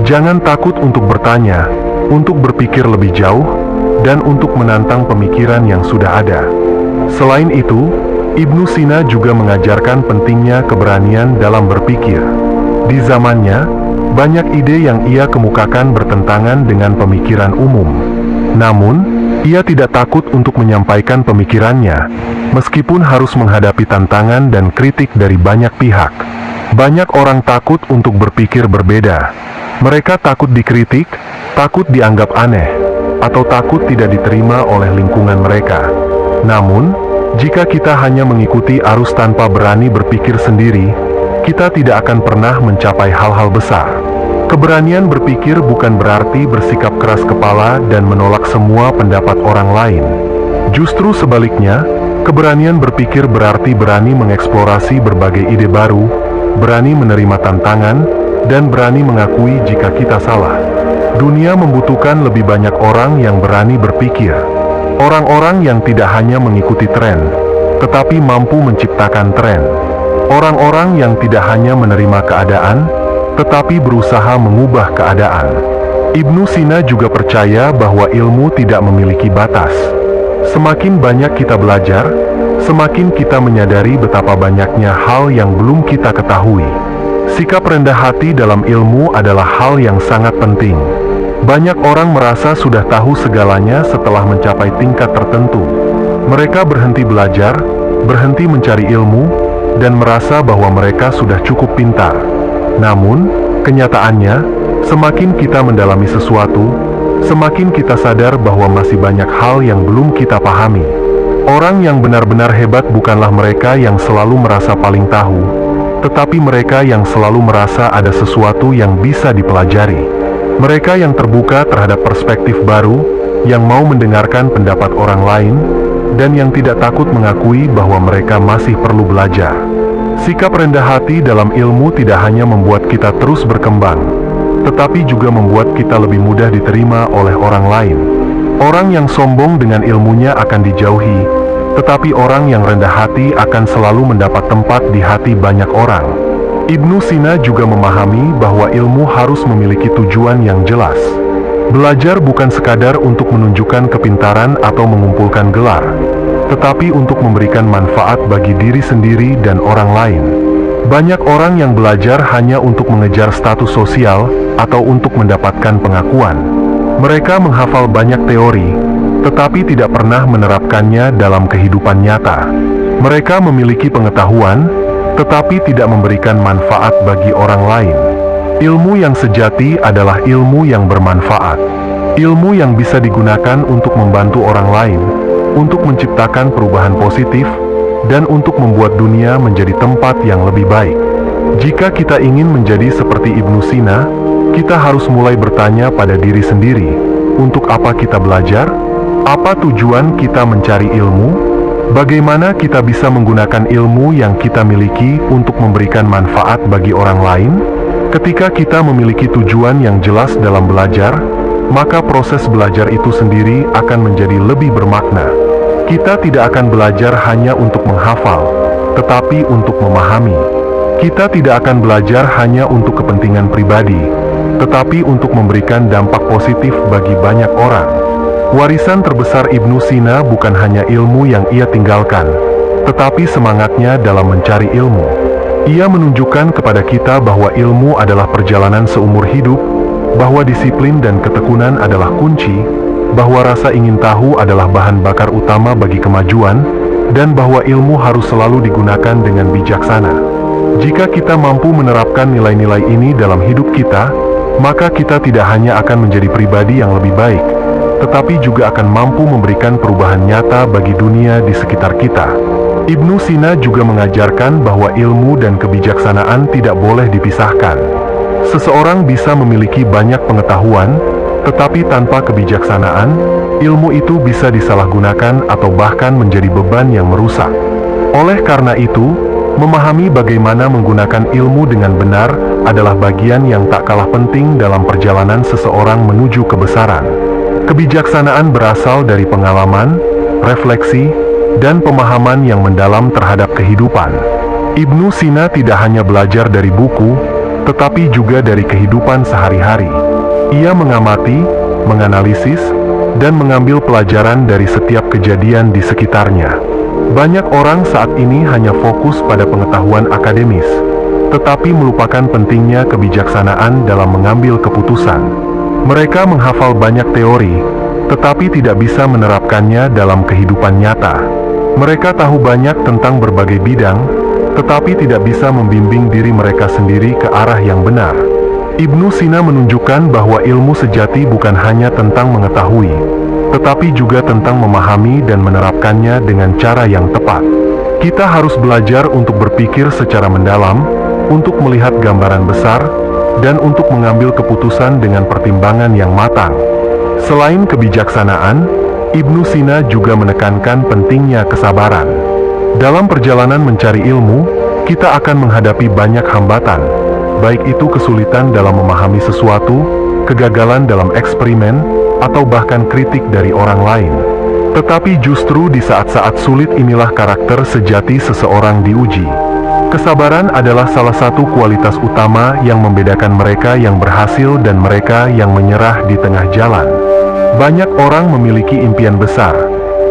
Jangan takut untuk bertanya, untuk berpikir lebih jauh, dan untuk menantang pemikiran yang sudah ada. Selain itu, Ibnu Sina juga mengajarkan pentingnya keberanian dalam berpikir. Di zamannya, banyak ide yang ia kemukakan bertentangan dengan pemikiran umum. Namun, ia tidak takut untuk menyampaikan pemikirannya, meskipun harus menghadapi tantangan dan kritik dari banyak pihak. Banyak orang takut untuk berpikir berbeda. Mereka takut dikritik, takut dianggap aneh, atau takut tidak diterima oleh lingkungan mereka. Namun, jika kita hanya mengikuti arus tanpa berani berpikir sendiri, kita tidak akan pernah mencapai hal-hal besar. Keberanian berpikir bukan berarti bersikap keras kepala dan menolak semua pendapat orang lain. Justru sebaliknya, keberanian berpikir berarti berani mengeksplorasi berbagai ide baru, berani menerima tantangan, dan berani mengakui jika kita salah. Dunia membutuhkan lebih banyak orang yang berani berpikir. Orang-orang yang tidak hanya mengikuti tren, tetapi mampu menciptakan tren. Orang-orang yang tidak hanya menerima keadaan, tetapi berusaha mengubah keadaan. Ibnu Sina juga percaya bahwa ilmu tidak memiliki batas. Semakin banyak kita belajar, semakin kita menyadari betapa banyaknya hal yang belum kita ketahui. Sikap rendah hati dalam ilmu adalah hal yang sangat penting. Banyak orang merasa sudah tahu segalanya setelah mencapai tingkat tertentu. Mereka berhenti belajar, berhenti mencari ilmu, dan merasa bahwa mereka sudah cukup pintar. Namun, kenyataannya, semakin kita mendalami sesuatu, semakin kita sadar bahwa masih banyak hal yang belum kita pahami. Orang yang benar-benar hebat bukanlah mereka yang selalu merasa paling tahu, tetapi mereka yang selalu merasa ada sesuatu yang bisa dipelajari. Mereka yang terbuka terhadap perspektif baru, yang mau mendengarkan pendapat orang lain, dan yang tidak takut mengakui bahwa mereka masih perlu belajar. Sikap rendah hati dalam ilmu tidak hanya membuat kita terus berkembang, tetapi juga membuat kita lebih mudah diterima oleh orang lain. Orang yang sombong dengan ilmunya akan dijauhi, tetapi orang yang rendah hati akan selalu mendapat tempat di hati banyak orang. Ibnu Sina juga memahami bahwa ilmu harus memiliki tujuan yang jelas. Belajar bukan sekadar untuk menunjukkan kepintaran atau mengumpulkan gelar, tetapi untuk memberikan manfaat bagi diri sendiri dan orang lain. Banyak orang yang belajar hanya untuk mengejar status sosial atau untuk mendapatkan pengakuan. Mereka menghafal banyak teori, tetapi tidak pernah menerapkannya dalam kehidupan nyata. Mereka memiliki pengetahuan, tetapi tidak memberikan manfaat bagi orang lain. Ilmu yang sejati adalah ilmu yang bermanfaat. Ilmu yang bisa digunakan untuk membantu orang lain, untuk menciptakan perubahan positif, dan untuk membuat dunia menjadi tempat yang lebih baik. Jika kita ingin menjadi seperti Ibnu Sina, kita harus mulai bertanya pada diri sendiri, untuk apa kita belajar? Apa tujuan kita mencari ilmu? Bagaimana kita bisa menggunakan ilmu yang kita miliki untuk memberikan manfaat bagi orang lain? Ketika kita memiliki tujuan yang jelas dalam belajar, maka proses belajar itu sendiri akan menjadi lebih bermakna. Kita tidak akan belajar hanya untuk menghafal, tetapi untuk memahami. Kita tidak akan belajar hanya untuk kepentingan pribadi, tetapi untuk memberikan dampak positif bagi banyak orang. Warisan terbesar Ibnu Sina bukan hanya ilmu yang ia tinggalkan, tetapi semangatnya dalam mencari ilmu. Ia menunjukkan kepada kita bahwa ilmu adalah perjalanan seumur hidup, bahwa disiplin dan ketekunan adalah kunci, bahwa rasa ingin tahu adalah bahan bakar utama bagi kemajuan, dan bahwa ilmu harus selalu digunakan dengan bijaksana. Jika kita mampu menerapkan nilai-nilai ini dalam hidup kita, maka kita tidak hanya akan menjadi pribadi yang lebih baik, tetapi juga akan mampu memberikan perubahan nyata bagi dunia di sekitar kita. Ibnu Sina juga mengajarkan bahwa ilmu dan kebijaksanaan tidak boleh dipisahkan. Seseorang bisa memiliki banyak pengetahuan, tetapi tanpa kebijaksanaan, ilmu itu bisa disalahgunakan atau bahkan menjadi beban yang merusak. Oleh karena itu, memahami bagaimana menggunakan ilmu dengan benar adalah bagian yang tak kalah penting dalam perjalanan seseorang menuju kebesaran. Kebijaksanaan berasal dari pengalaman, refleksi, dan pemahaman yang mendalam terhadap kehidupan. Ibnu Sina tidak hanya belajar dari buku, tetapi juga dari kehidupan sehari-hari. Ia mengamati, menganalisis, dan mengambil pelajaran dari setiap kejadian di sekitarnya. Banyak orang saat ini hanya fokus pada pengetahuan akademis, tetapi melupakan pentingnya kebijaksanaan dalam mengambil keputusan. Mereka menghafal banyak teori, tetapi tidak bisa menerapkannya dalam kehidupan nyata. Mereka tahu banyak tentang berbagai bidang, tetapi tidak bisa membimbing diri mereka sendiri ke arah yang benar. Ibnu Sina menunjukkan bahwa ilmu sejati bukan hanya tentang mengetahui, tetapi juga tentang memahami dan menerapkannya dengan cara yang tepat. Kita harus belajar untuk berpikir secara mendalam, untuk melihat gambaran besar, dan untuk mengambil keputusan dengan pertimbangan yang matang. Selain kebijaksanaan, Ibnu Sina juga menekankan pentingnya kesabaran. Dalam perjalanan mencari ilmu, kita akan menghadapi banyak hambatan, baik itu kesulitan dalam memahami sesuatu, kegagalan dalam eksperimen, atau bahkan kritik dari orang lain. Tetapi justru di saat-saat sulit inilah karakter sejati seseorang diuji. Kesabaran adalah salah satu kualitas utama yang membedakan mereka yang berhasil dan mereka yang menyerah di tengah jalan. Banyak orang memiliki impian besar,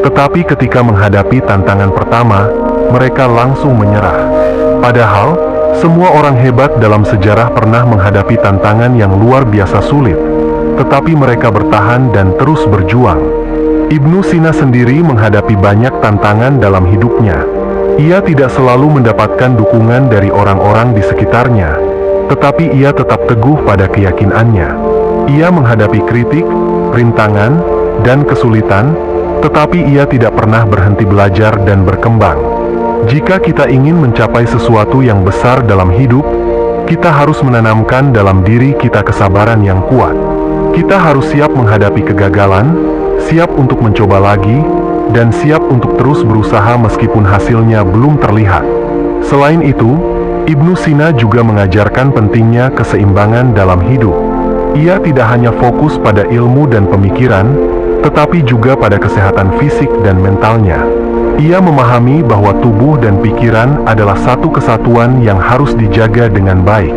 tetapi ketika menghadapi tantangan pertama, mereka langsung menyerah. Padahal, semua orang hebat dalam sejarah pernah menghadapi tantangan yang luar biasa sulit, tetapi mereka bertahan dan terus berjuang. Ibnu Sina sendiri menghadapi banyak tantangan dalam hidupnya. Ia tidak selalu mendapatkan dukungan dari orang-orang di sekitarnya, tetapi ia tetap teguh pada keyakinannya. Ia menghadapi kritik, rintangan, dan kesulitan, tetapi ia tidak pernah berhenti belajar dan berkembang. Jika kita ingin mencapai sesuatu yang besar dalam hidup, kita harus menanamkan dalam diri kita kesabaran yang kuat. Kita harus siap menghadapi kegagalan, siap untuk mencoba lagi, dan siap untuk terus berusaha meskipun hasilnya belum terlihat. Selain itu, Ibnu Sina juga mengajarkan pentingnya keseimbangan dalam hidup. Ia tidak hanya fokus pada ilmu dan pemikiran, tetapi juga pada kesehatan fisik dan mentalnya. Ia memahami bahwa tubuh dan pikiran adalah satu kesatuan yang harus dijaga dengan baik.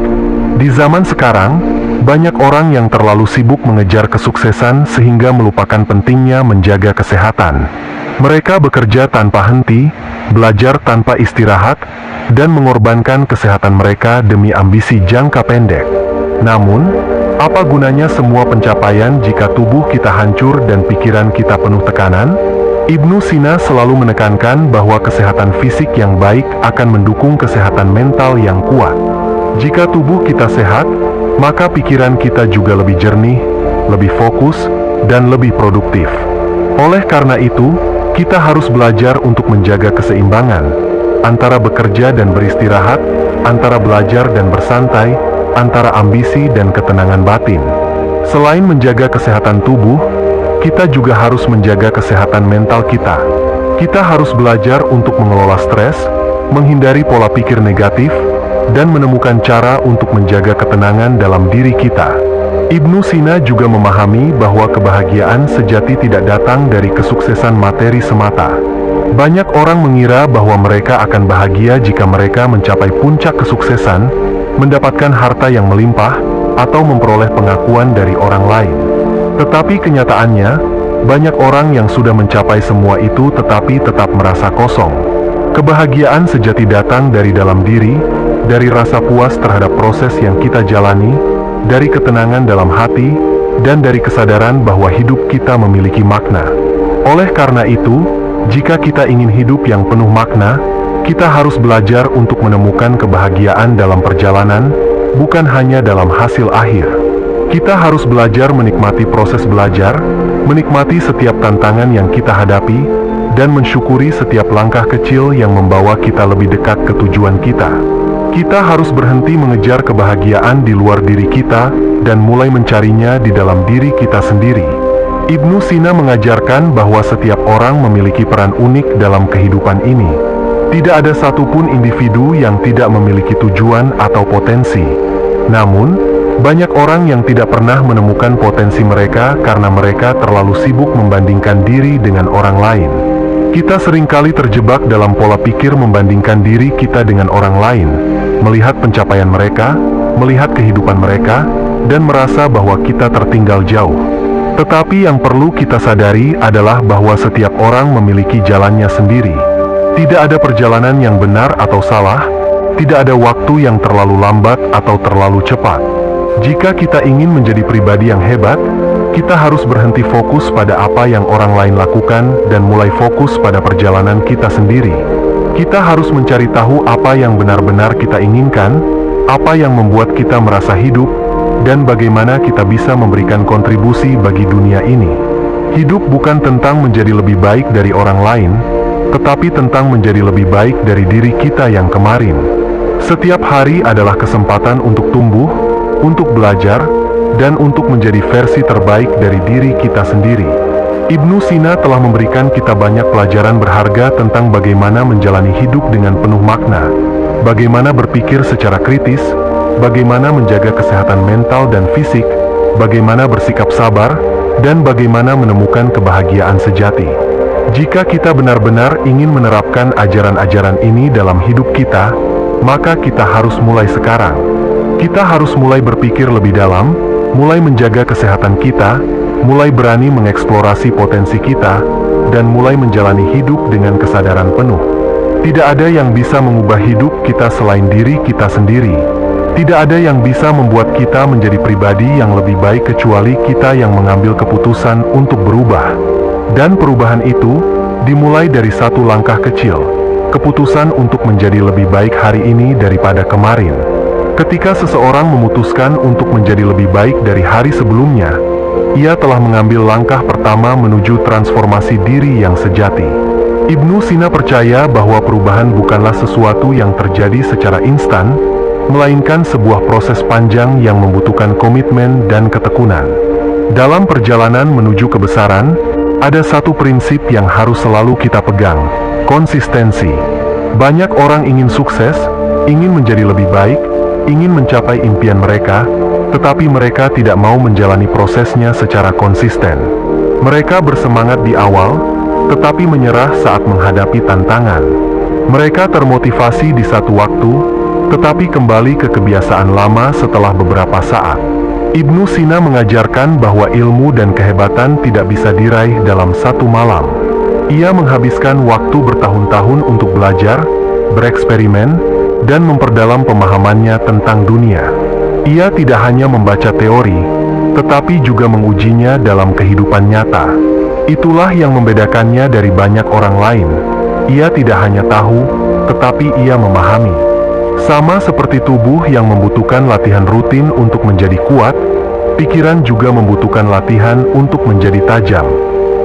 Di zaman sekarang, banyak orang yang terlalu sibuk mengejar kesuksesan sehingga melupakan pentingnya menjaga kesehatan. Mereka bekerja tanpa henti, belajar tanpa istirahat, dan mengorbankan kesehatan mereka demi ambisi jangka pendek. Namun, apa gunanya semua pencapaian jika tubuh kita hancur dan pikiran kita penuh tekanan? Ibnu Sina selalu menekankan bahwa kesehatan fisik yang baik akan mendukung kesehatan mental yang kuat. Jika tubuh kita sehat, maka pikiran kita juga lebih jernih, lebih fokus, dan lebih produktif. Oleh karena itu, kita harus belajar untuk menjaga keseimbangan antara bekerja dan beristirahat, antara belajar dan bersantai, antara ambisi dan ketenangan batin. Selain menjaga kesehatan tubuh, kita juga harus menjaga kesehatan mental kita. Kita harus belajar untuk mengelola stres, menghindari pola pikir negatif, dan menemukan cara untuk menjaga ketenangan dalam diri kita. Ibnu Sina juga memahami bahwa kebahagiaan sejati tidak datang dari kesuksesan materi semata. Banyak orang mengira bahwa mereka akan bahagia jika mereka mencapai puncak kesuksesan, mendapatkan harta yang melimpah, atau memperoleh pengakuan dari orang lain. Tetapi kenyataannya, banyak orang yang sudah mencapai semua itu tetapi tetap merasa kosong. Kebahagiaan sejati datang dari dalam diri, dari rasa puas terhadap proses yang kita jalani, dari ketenangan dalam hati, dan dari kesadaran bahwa hidup kita memiliki makna. Oleh karena itu, jika kita ingin hidup yang penuh makna, kita harus belajar untuk menemukan kebahagiaan dalam perjalanan, bukan hanya dalam hasil akhir. Kita harus belajar menikmati proses belajar, menikmati setiap tantangan yang kita hadapi, dan mensyukuri setiap langkah kecil yang membawa kita lebih dekat ke tujuan kita. Kita harus berhenti mengejar kebahagiaan di luar diri kita, dan mulai mencarinya di dalam diri kita sendiri. Ibnu Sina mengajarkan bahwa setiap orang memiliki peran unik dalam kehidupan ini. Tidak ada satupun individu yang tidak memiliki tujuan atau potensi. Namun, banyak orang yang tidak pernah menemukan potensi mereka karena mereka terlalu sibuk membandingkan diri dengan orang lain. Kita seringkali terjebak dalam pola pikir membandingkan diri kita dengan orang lain, melihat pencapaian mereka, melihat kehidupan mereka, dan merasa bahwa kita tertinggal jauh. Tetapi yang perlu kita sadari adalah bahwa setiap orang memiliki jalannya sendiri. Tidak ada perjalanan yang benar atau salah, tidak ada waktu yang terlalu lambat atau terlalu cepat. Jika kita ingin menjadi pribadi yang hebat, kita harus berhenti fokus pada apa yang orang lain lakukan dan mulai fokus pada perjalanan kita sendiri. Kita harus mencari tahu apa yang benar-benar kita inginkan, apa yang membuat kita merasa hidup, dan bagaimana kita bisa memberikan kontribusi bagi dunia ini. Hidup bukan tentang menjadi lebih baik dari orang lain, tetapi tentang menjadi lebih baik dari diri kita yang kemarin. Setiap hari adalah kesempatan untuk tumbuh, untuk belajar, dan untuk menjadi versi terbaik dari diri kita sendiri. Ibnu Sina telah memberikan kita banyak pelajaran berharga tentang bagaimana menjalani hidup dengan penuh makna, bagaimana berpikir secara kritis, bagaimana menjaga kesehatan mental dan fisik, bagaimana bersikap sabar, dan bagaimana menemukan kebahagiaan sejati. Jika kita benar-benar ingin menerapkan ajaran-ajaran ini dalam hidup kita, maka kita harus mulai sekarang. Kita harus mulai berpikir lebih dalam, mulai menjaga kesehatan kita, mulai berani mengeksplorasi potensi kita, dan mulai menjalani hidup dengan kesadaran penuh. Tidak ada yang bisa mengubah hidup kita selain diri kita sendiri. Tidak ada yang bisa membuat kita menjadi pribadi yang lebih baik kecuali kita yang mengambil keputusan untuk berubah. Dan perubahan itu dimulai dari satu langkah kecil, keputusan untuk menjadi lebih baik hari ini daripada kemarin. Ketika seseorang memutuskan untuk menjadi lebih baik dari hari sebelumnya, ia telah mengambil langkah pertama menuju transformasi diri yang sejati. Ibnu Sina percaya bahwa perubahan bukanlah sesuatu yang terjadi secara instan, melainkan sebuah proses panjang yang membutuhkan komitmen dan ketekunan. Dalam perjalanan menuju kebesaran, ada satu prinsip yang harus selalu kita pegang: konsistensi. Banyak orang ingin sukses, ingin menjadi lebih baik, ingin mencapai impian mereka, tetapi mereka tidak mau menjalani prosesnya secara konsisten. Mereka bersemangat di awal, tetapi menyerah saat menghadapi tantangan. Mereka termotivasi di satu waktu, tetapi kembali ke kebiasaan lama setelah beberapa saat. Ibnu Sina mengajarkan bahwa ilmu dan kehebatan tidak bisa diraih dalam satu malam. Ia menghabiskan waktu bertahun-tahun untuk belajar, bereksperimen, dan memperdalam pemahamannya tentang dunia. Ia tidak hanya membaca teori, tetapi juga mengujinya dalam kehidupan nyata. Itulah yang membedakannya dari banyak orang lain. Ia tidak hanya tahu, tetapi ia memahami. Sama seperti tubuh yang membutuhkan latihan rutin untuk menjadi kuat, pikiran juga membutuhkan latihan untuk menjadi tajam.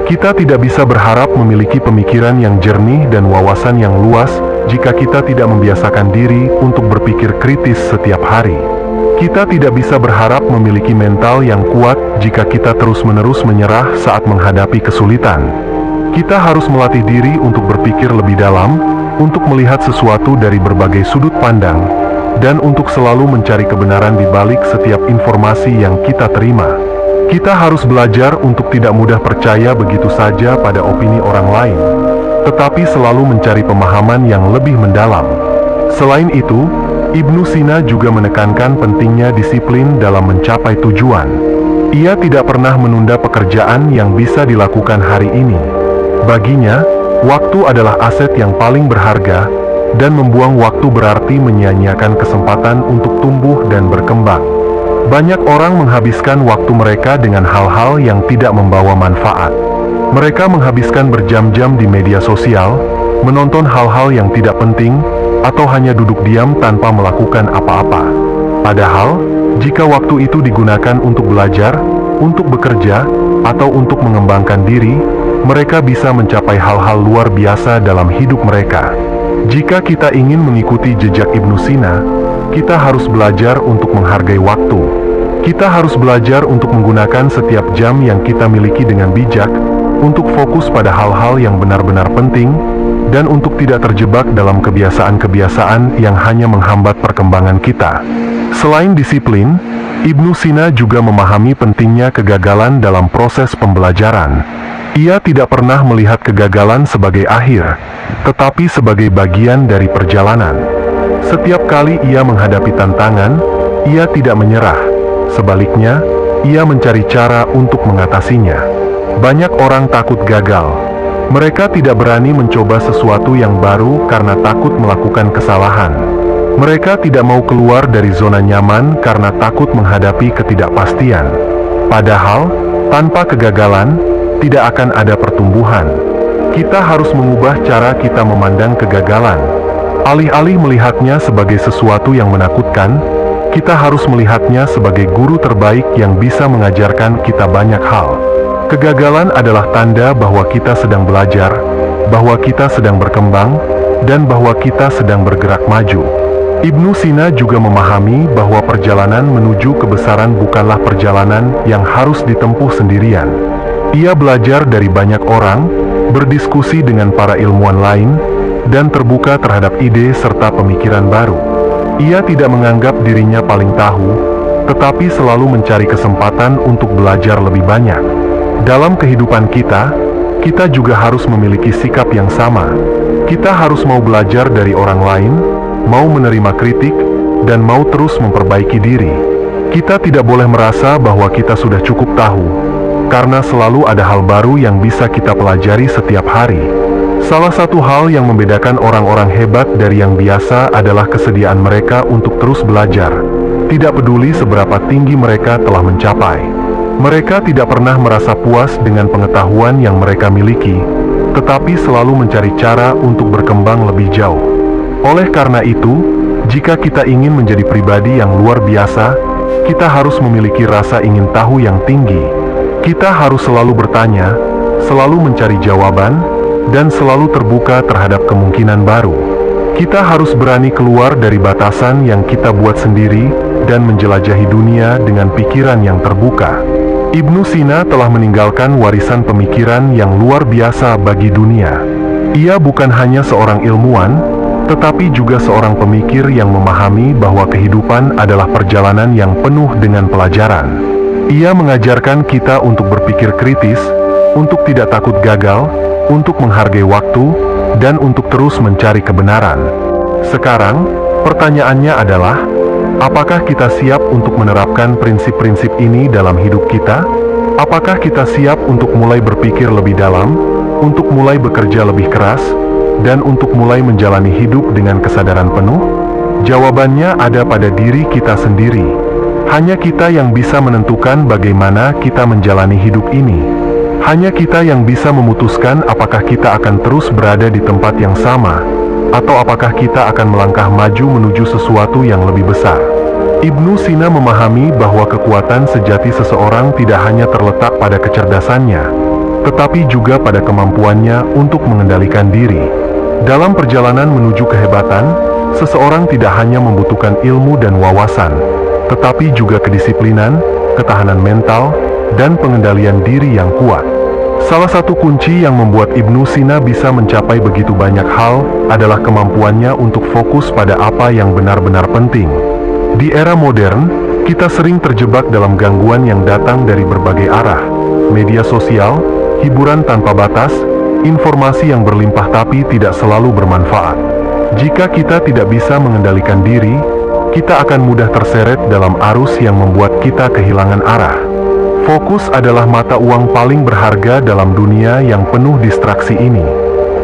Kita tidak bisa berharap memiliki pemikiran yang jernih dan wawasan yang luas jika kita tidak membiasakan diri untuk berpikir kritis setiap hari. Kita tidak bisa berharap memiliki mental yang kuat jika kita terus-menerus menyerah saat menghadapi kesulitan. Kita harus melatih diri untuk berpikir lebih dalam, untuk melihat sesuatu dari berbagai sudut pandang, dan untuk selalu mencari kebenaran di balik setiap informasi yang kita terima. Kita harus belajar untuk tidak mudah percaya begitu saja pada opini orang lain, tetapi selalu mencari pemahaman yang lebih mendalam. Selain itu, Ibnu Sina juga menekankan pentingnya disiplin dalam mencapai tujuan. Ia tidak pernah menunda pekerjaan yang bisa dilakukan hari ini. Baginya, waktu adalah aset yang paling berharga, dan membuang waktu berarti menyia-nyiakan kesempatan untuk tumbuh dan berkembang. Banyak orang menghabiskan waktu mereka dengan hal-hal yang tidak membawa manfaat. Mereka menghabiskan berjam-jam di media sosial, menonton hal-hal yang tidak penting, atau hanya duduk diam tanpa melakukan apa-apa. Padahal, jika waktu itu digunakan untuk belajar, untuk bekerja, atau untuk mengembangkan diri, mereka bisa mencapai hal-hal luar biasa dalam hidup mereka. Jika kita ingin mengikuti jejak Ibnu Sina, kita harus belajar untuk menghargai waktu. Kita harus belajar untuk menggunakan setiap jam yang kita miliki dengan bijak, untuk fokus pada hal-hal yang benar-benar penting, dan untuk tidak terjebak dalam kebiasaan-kebiasaan yang hanya menghambat perkembangan kita. Selain disiplin, Ibnu Sina juga memahami pentingnya kegagalan dalam proses pembelajaran. Ia tidak pernah melihat kegagalan sebagai akhir, tetapi sebagai bagian dari perjalanan. Setiap kali ia menghadapi tantangan, ia tidak menyerah. Sebaliknya, ia mencari cara untuk mengatasinya. Banyak orang takut gagal. Mereka tidak berani mencoba sesuatu yang baru karena takut melakukan kesalahan. Mereka tidak mau keluar dari zona nyaman karena takut menghadapi ketidakpastian. Padahal, tanpa kegagalan, tidak akan ada pertumbuhan. Kita harus mengubah cara kita memandang kegagalan. Alih-alih melihatnya sebagai sesuatu yang menakutkan, kita harus melihatnya sebagai guru terbaik yang bisa mengajarkan kita banyak hal. Kegagalan adalah tanda bahwa kita sedang belajar, bahwa kita sedang berkembang, dan bahwa kita sedang bergerak maju. Ibnu Sina juga memahami bahwa perjalanan menuju kebesaran bukanlah perjalanan yang harus ditempuh sendirian. Ia belajar dari banyak orang, berdiskusi dengan para ilmuwan lain, dan terbuka terhadap ide serta pemikiran baru. Ia tidak menganggap dirinya paling tahu, tetapi selalu mencari kesempatan untuk belajar lebih banyak. Dalam kehidupan kita juga harus memiliki sikap yang sama. Kita harus mau belajar dari orang lain, mau menerima kritik, dan mau terus memperbaiki diri. Kita tidak boleh merasa bahwa kita sudah cukup tahu, karena selalu ada hal baru yang bisa kita pelajari setiap hari. Salah satu hal yang membedakan orang-orang hebat dari yang biasa adalah kesediaan mereka untuk terus belajar, tidak peduli seberapa tinggi mereka telah mencapai. Mereka tidak pernah merasa puas dengan pengetahuan yang mereka miliki, tetapi selalu mencari cara untuk berkembang lebih jauh. Oleh karena itu, jika kita ingin menjadi pribadi yang luar biasa, kita harus memiliki rasa ingin tahu yang tinggi. Kita harus selalu bertanya, selalu mencari jawaban, dan selalu terbuka terhadap kemungkinan baru. Kita harus berani keluar dari batasan yang kita buat sendiri dan menjelajahi dunia dengan pikiran yang terbuka. Ibnu Sina telah meninggalkan warisan pemikiran yang luar biasa bagi dunia. Ia bukan hanya seorang ilmuwan, tetapi juga seorang pemikir yang memahami bahwa kehidupan adalah perjalanan yang penuh dengan pelajaran. Ia mengajarkan kita untuk berpikir kritis, untuk tidak takut gagal, untuk menghargai waktu, dan untuk terus mencari kebenaran. Sekarang, pertanyaannya adalah, apakah kita siap untuk menerapkan prinsip-prinsip ini dalam hidup kita? Apakah kita siap untuk mulai berpikir lebih dalam, untuk mulai bekerja lebih keras, dan untuk mulai menjalani hidup dengan kesadaran penuh? Jawabannya ada pada diri kita sendiri. Hanya kita yang bisa menentukan bagaimana kita menjalani hidup ini. Hanya kita yang bisa memutuskan apakah kita akan terus berada di tempat yang sama, atau apakah kita akan melangkah maju menuju sesuatu yang lebih besar. Ibnu Sina memahami bahwa kekuatan sejati seseorang tidak hanya terletak pada kecerdasannya, tetapi juga pada kemampuannya untuk mengendalikan diri. Dalam perjalanan menuju kehebatan, seseorang tidak hanya membutuhkan ilmu dan wawasan, tetapi juga kedisiplinan, ketahanan mental, dan pengendalian diri yang kuat. Salah satu kunci yang membuat Ibnu Sina bisa mencapai begitu banyak hal adalah kemampuannya untuk fokus pada apa yang benar-benar penting. Di era modern, kita sering terjebak dalam gangguan yang datang dari berbagai arah. Media sosial, hiburan tanpa batas, informasi yang berlimpah tapi tidak selalu bermanfaat. Jika kita tidak bisa mengendalikan diri, kita akan mudah terseret dalam arus yang membuat kita kehilangan arah. Fokus adalah mata uang paling berharga dalam dunia yang penuh distraksi ini.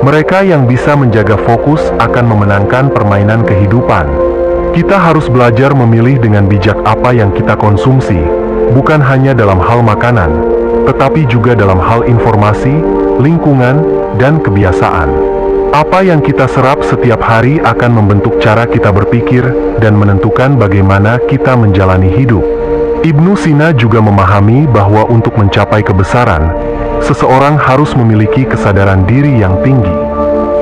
Mereka yang bisa menjaga fokus akan memenangkan permainan kehidupan. Kita harus belajar memilih dengan bijak apa yang kita konsumsi, bukan hanya dalam hal makanan, tetapi juga dalam hal informasi, lingkungan, dan kebiasaan. Apa yang kita serap setiap hari akan membentuk cara kita berpikir dan menentukan bagaimana kita menjalani hidup. Ibnu Sina juga memahami bahwa untuk mencapai kebesaran, seseorang harus memiliki kesadaran diri yang tinggi.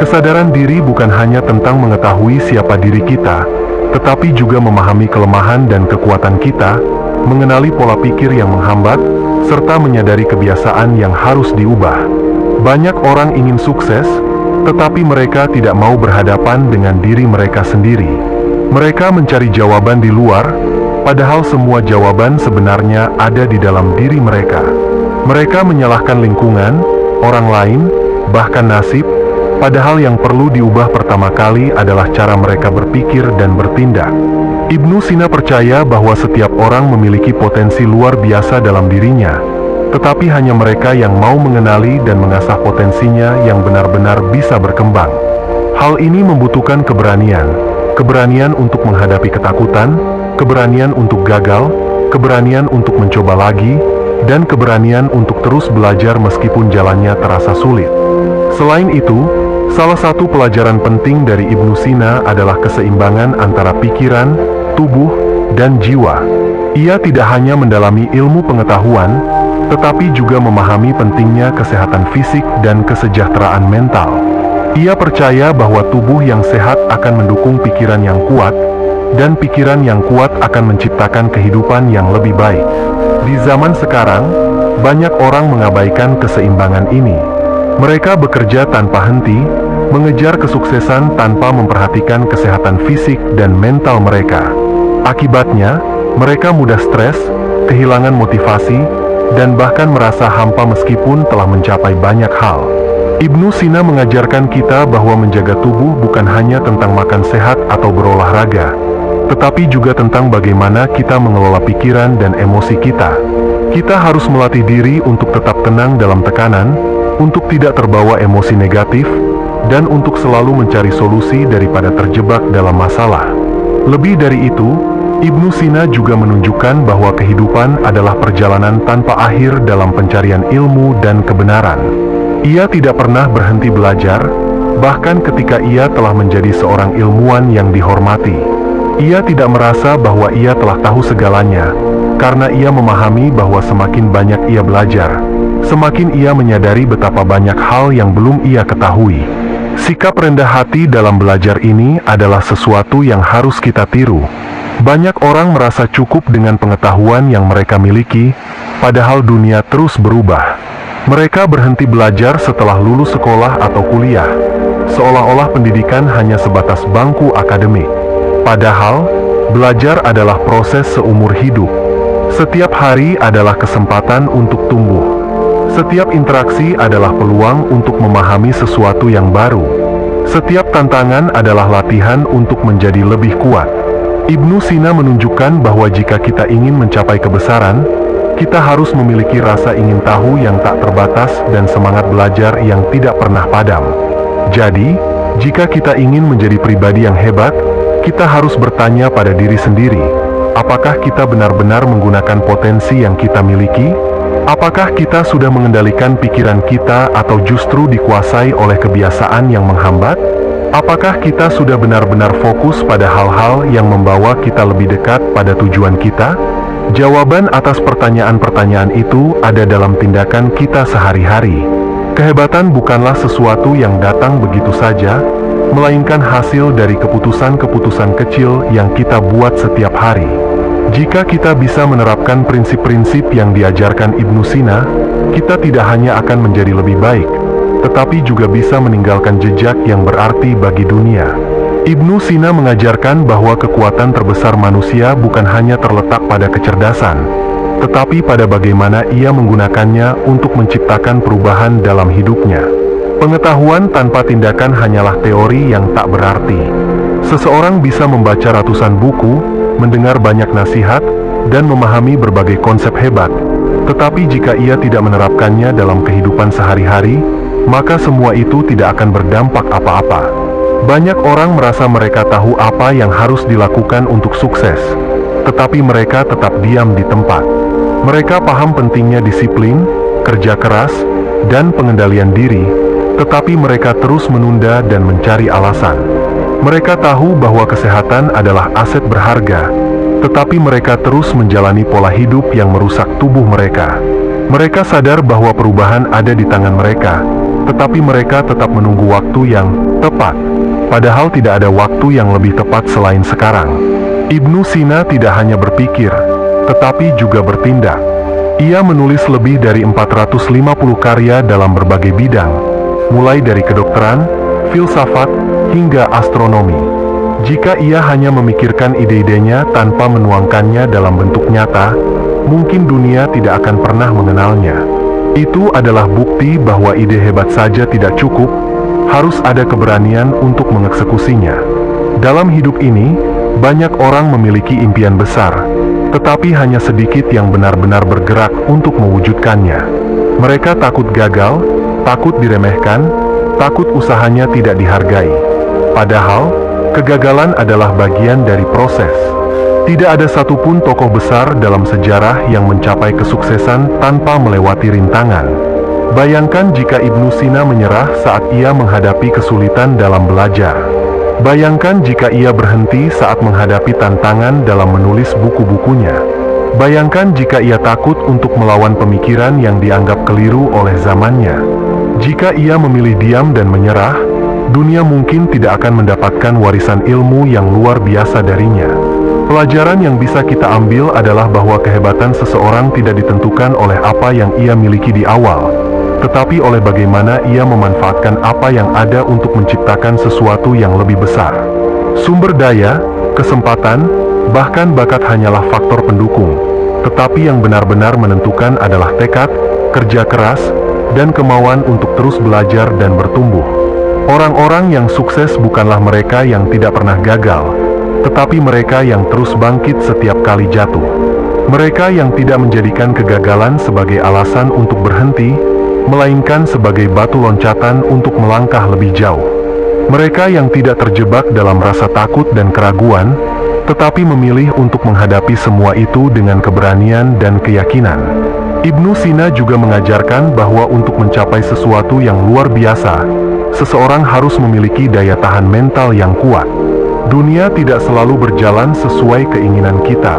Kesadaran diri bukan hanya tentang mengetahui siapa diri kita, tetapi juga memahami kelemahan dan kekuatan kita, mengenali pola pikir yang menghambat, serta menyadari kebiasaan yang harus diubah. Banyak orang ingin sukses, tetapi mereka tidak mau berhadapan dengan diri mereka sendiri. Mereka mencari jawaban di luar, padahal semua jawaban sebenarnya ada di dalam diri mereka. Mereka menyalahkan lingkungan, orang lain, bahkan nasib, padahal yang perlu diubah pertama kali adalah cara mereka berpikir dan bertindak. Ibnu Sina percaya bahwa setiap orang memiliki potensi luar biasa dalam dirinya, tetapi hanya mereka yang mau mengenali dan mengasah potensinya yang benar-benar bisa berkembang. Hal ini membutuhkan keberanian, keberanian untuk menghadapi ketakutan, keberanian untuk gagal, keberanian untuk mencoba lagi, dan keberanian untuk terus belajar meskipun jalannya terasa sulit. Selain itu, salah satu pelajaran penting dari Ibnu Sina adalah keseimbangan antara pikiran, tubuh, dan jiwa. Ia tidak hanya mendalami ilmu pengetahuan, tetapi juga memahami pentingnya kesehatan fisik dan kesejahteraan mental. Ia percaya bahwa tubuh yang sehat akan mendukung pikiran yang kuat, dan pikiran yang kuat akan menciptakan kehidupan yang lebih baik. Di zaman sekarang, banyak orang mengabaikan keseimbangan ini. Mereka bekerja tanpa henti, mengejar kesuksesan tanpa memperhatikan kesehatan fisik dan mental mereka. Akibatnya, mereka mudah stres, kehilangan motivasi, dan bahkan merasa hampa meskipun telah mencapai banyak hal. Ibnu Sina mengajarkan kita bahwa menjaga tubuh bukan hanya tentang makan sehat atau berolahraga, tetapi juga tentang bagaimana kita mengelola pikiran dan emosi kita. Kita harus melatih diri untuk tetap tenang dalam tekanan, untuk tidak terbawa emosi negatif, dan untuk selalu mencari solusi daripada terjebak dalam masalah. Lebih dari itu, Ibnu Sina juga menunjukkan bahwa kehidupan adalah perjalanan tanpa akhir dalam pencarian ilmu dan kebenaran. Ia tidak pernah berhenti belajar, bahkan ketika ia telah menjadi seorang ilmuwan yang dihormati. Ia tidak merasa bahwa ia telah tahu segalanya, karena ia memahami bahwa semakin banyak ia belajar, semakin ia menyadari betapa banyak hal yang belum ia ketahui. Sikap rendah hati dalam belajar ini adalah sesuatu yang harus kita tiru. Banyak orang merasa cukup dengan pengetahuan yang mereka miliki, padahal dunia terus berubah. Mereka berhenti belajar setelah lulus sekolah atau kuliah, seolah-olah pendidikan hanya sebatas bangku akademik. Padahal, belajar adalah proses seumur hidup. Setiap hari adalah kesempatan untuk tumbuh. Setiap interaksi adalah peluang untuk memahami sesuatu yang baru. Setiap tantangan adalah latihan untuk menjadi lebih kuat. Ibnu Sina menunjukkan bahwa jika kita ingin mencapai kebesaran, kita harus memiliki rasa ingin tahu yang tak terbatas dan semangat belajar yang tidak pernah padam. Jadi, jika kita ingin menjadi pribadi yang hebat, kita harus bertanya pada diri sendiri, apakah kita benar-benar menggunakan potensi yang kita miliki? Apakah kita sudah mengendalikan pikiran kita atau justru dikuasai oleh kebiasaan yang menghambat? Apakah kita sudah benar-benar fokus pada hal-hal yang membawa kita lebih dekat pada tujuan kita? Jawaban atas pertanyaan-pertanyaan itu ada dalam tindakan kita sehari-hari. Kehebatan bukanlah sesuatu yang datang begitu saja, melainkan hasil dari keputusan-keputusan kecil yang kita buat setiap hari. Jika kita bisa menerapkan prinsip-prinsip yang diajarkan Ibnu Sina, kita tidak hanya akan menjadi lebih baik, tetapi juga bisa meninggalkan jejak yang berarti bagi dunia. Ibnu Sina mengajarkan bahwa kekuatan terbesar manusia bukan hanya terletak pada kecerdasan, tetapi pada bagaimana ia menggunakannya untuk menciptakan perubahan dalam hidupnya. Pengetahuan tanpa tindakan hanyalah teori yang tak berarti. Seseorang bisa membaca ratusan buku, mendengar banyak nasihat, dan memahami berbagai konsep hebat, tetapi jika ia tidak menerapkannya dalam kehidupan sehari-hari, maka semua itu tidak akan berdampak apa-apa. Banyak orang merasa mereka tahu apa yang harus dilakukan untuk sukses, tetapi mereka tetap diam di tempat. Mereka paham pentingnya disiplin, kerja keras, dan pengendalian diri, tetapi mereka terus menunda dan mencari alasan. Mereka tahu bahwa kesehatan adalah aset berharga, tetapi mereka terus menjalani pola hidup yang merusak tubuh mereka. Mereka sadar bahwa perubahan ada di tangan mereka, tetapi mereka tetap menunggu waktu yang tepat. Padahal tidak ada waktu yang lebih tepat selain sekarang. Ibnu Sina tidak hanya berpikir, tetapi juga bertindak. Ia menulis lebih dari 450 karya dalam berbagai bidang, mulai dari kedokteran, filsafat, hingga astronomi. Jika ia hanya memikirkan ide-idenya tanpa menuangkannya dalam bentuk nyata, mungkin dunia tidak akan pernah mengenalnya. Itu adalah bukti bahwa ide hebat saja tidak cukup, harus ada keberanian untuk mengeksekusinya. Dalam hidup ini, banyak orang memiliki impian besar, tetapi hanya sedikit yang benar-benar bergerak untuk mewujudkannya. Mereka takut gagal, takut diremehkan, takut usahanya tidak dihargai. Padahal, kegagalan adalah bagian dari proses. Tidak ada satupun tokoh besar dalam sejarah yang mencapai kesuksesan tanpa melewati rintangan. Bayangkan jika Ibnu Sina menyerah saat ia menghadapi kesulitan dalam belajar. Bayangkan jika ia berhenti saat menghadapi tantangan dalam menulis buku-bukunya. Bayangkan jika ia takut untuk melawan pemikiran yang dianggap keliru oleh zamannya. Jika ia memilih diam dan menyerah, dunia mungkin tidak akan mendapatkan warisan ilmu yang luar biasa darinya. Pelajaran yang bisa kita ambil adalah bahwa kehebatan seseorang tidak ditentukan oleh apa yang ia miliki di awal, tetapi oleh bagaimana ia memanfaatkan apa yang ada untuk menciptakan sesuatu yang lebih besar. Sumber daya, kesempatan, bahkan bakat hanyalah faktor pendukung, tetapi yang benar-benar menentukan adalah tekad, kerja keras, dan kemauan untuk terus belajar dan bertumbuh. Orang-orang yang sukses bukanlah mereka yang tidak pernah gagal, tetapi mereka yang terus bangkit setiap kali jatuh. Mereka yang tidak menjadikan kegagalan sebagai alasan untuk berhenti, melainkan sebagai batu loncatan untuk melangkah lebih jauh. Mereka yang tidak terjebak dalam rasa takut dan keraguan, tetapi memilih untuk menghadapi semua itu dengan keberanian dan keyakinan. Ibnu Sina juga mengajarkan bahwa untuk mencapai sesuatu yang luar biasa, seseorang harus memiliki daya tahan mental yang kuat. Dunia tidak selalu berjalan sesuai keinginan kita.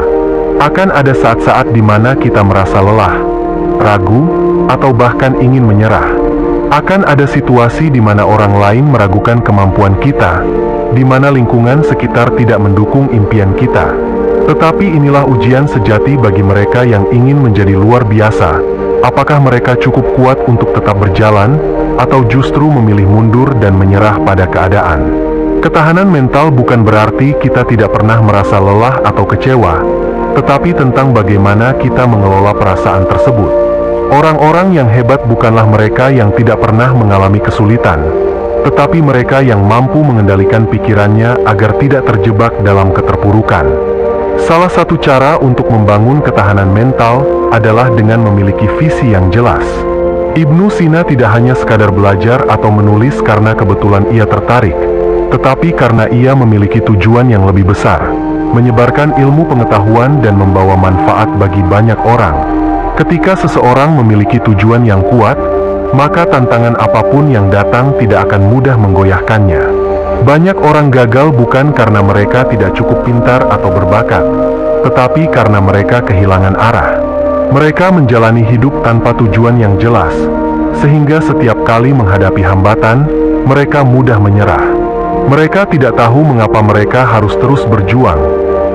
Akan ada saat-saat di mana kita merasa lelah, ragu, atau bahkan ingin menyerah. Akan ada situasi di mana orang lain meragukan kemampuan kita, di mana lingkungan sekitar tidak mendukung impian kita. Tetapi inilah ujian sejati bagi mereka yang ingin menjadi luar biasa. Apakah mereka cukup kuat untuk tetap berjalan, atau justru memilih mundur dan menyerah pada keadaan? Ketahanan mental bukan berarti kita tidak pernah merasa lelah atau kecewa, tetapi tentang bagaimana kita mengelola perasaan tersebut. Orang-orang yang hebat bukanlah mereka yang tidak pernah mengalami kesulitan, tetapi mereka yang mampu mengendalikan pikirannya agar tidak terjebak dalam keterpurukan. Salah satu cara untuk membangun ketahanan mental adalah dengan memiliki visi yang jelas. Ibnu Sina tidak hanya sekadar belajar atau menulis karena kebetulan ia tertarik, tetapi karena ia memiliki tujuan yang lebih besar, menyebarkan ilmu pengetahuan dan membawa manfaat bagi banyak orang. Ketika seseorang memiliki tujuan yang kuat, maka tantangan apapun yang datang tidak akan mudah menggoyahkannya. Banyak orang gagal bukan karena mereka tidak cukup pintar atau berbakat, tetapi karena mereka kehilangan arah. Mereka menjalani hidup tanpa tujuan yang jelas, sehingga setiap kali menghadapi hambatan, mereka mudah menyerah. Mereka tidak tahu mengapa mereka harus terus berjuang,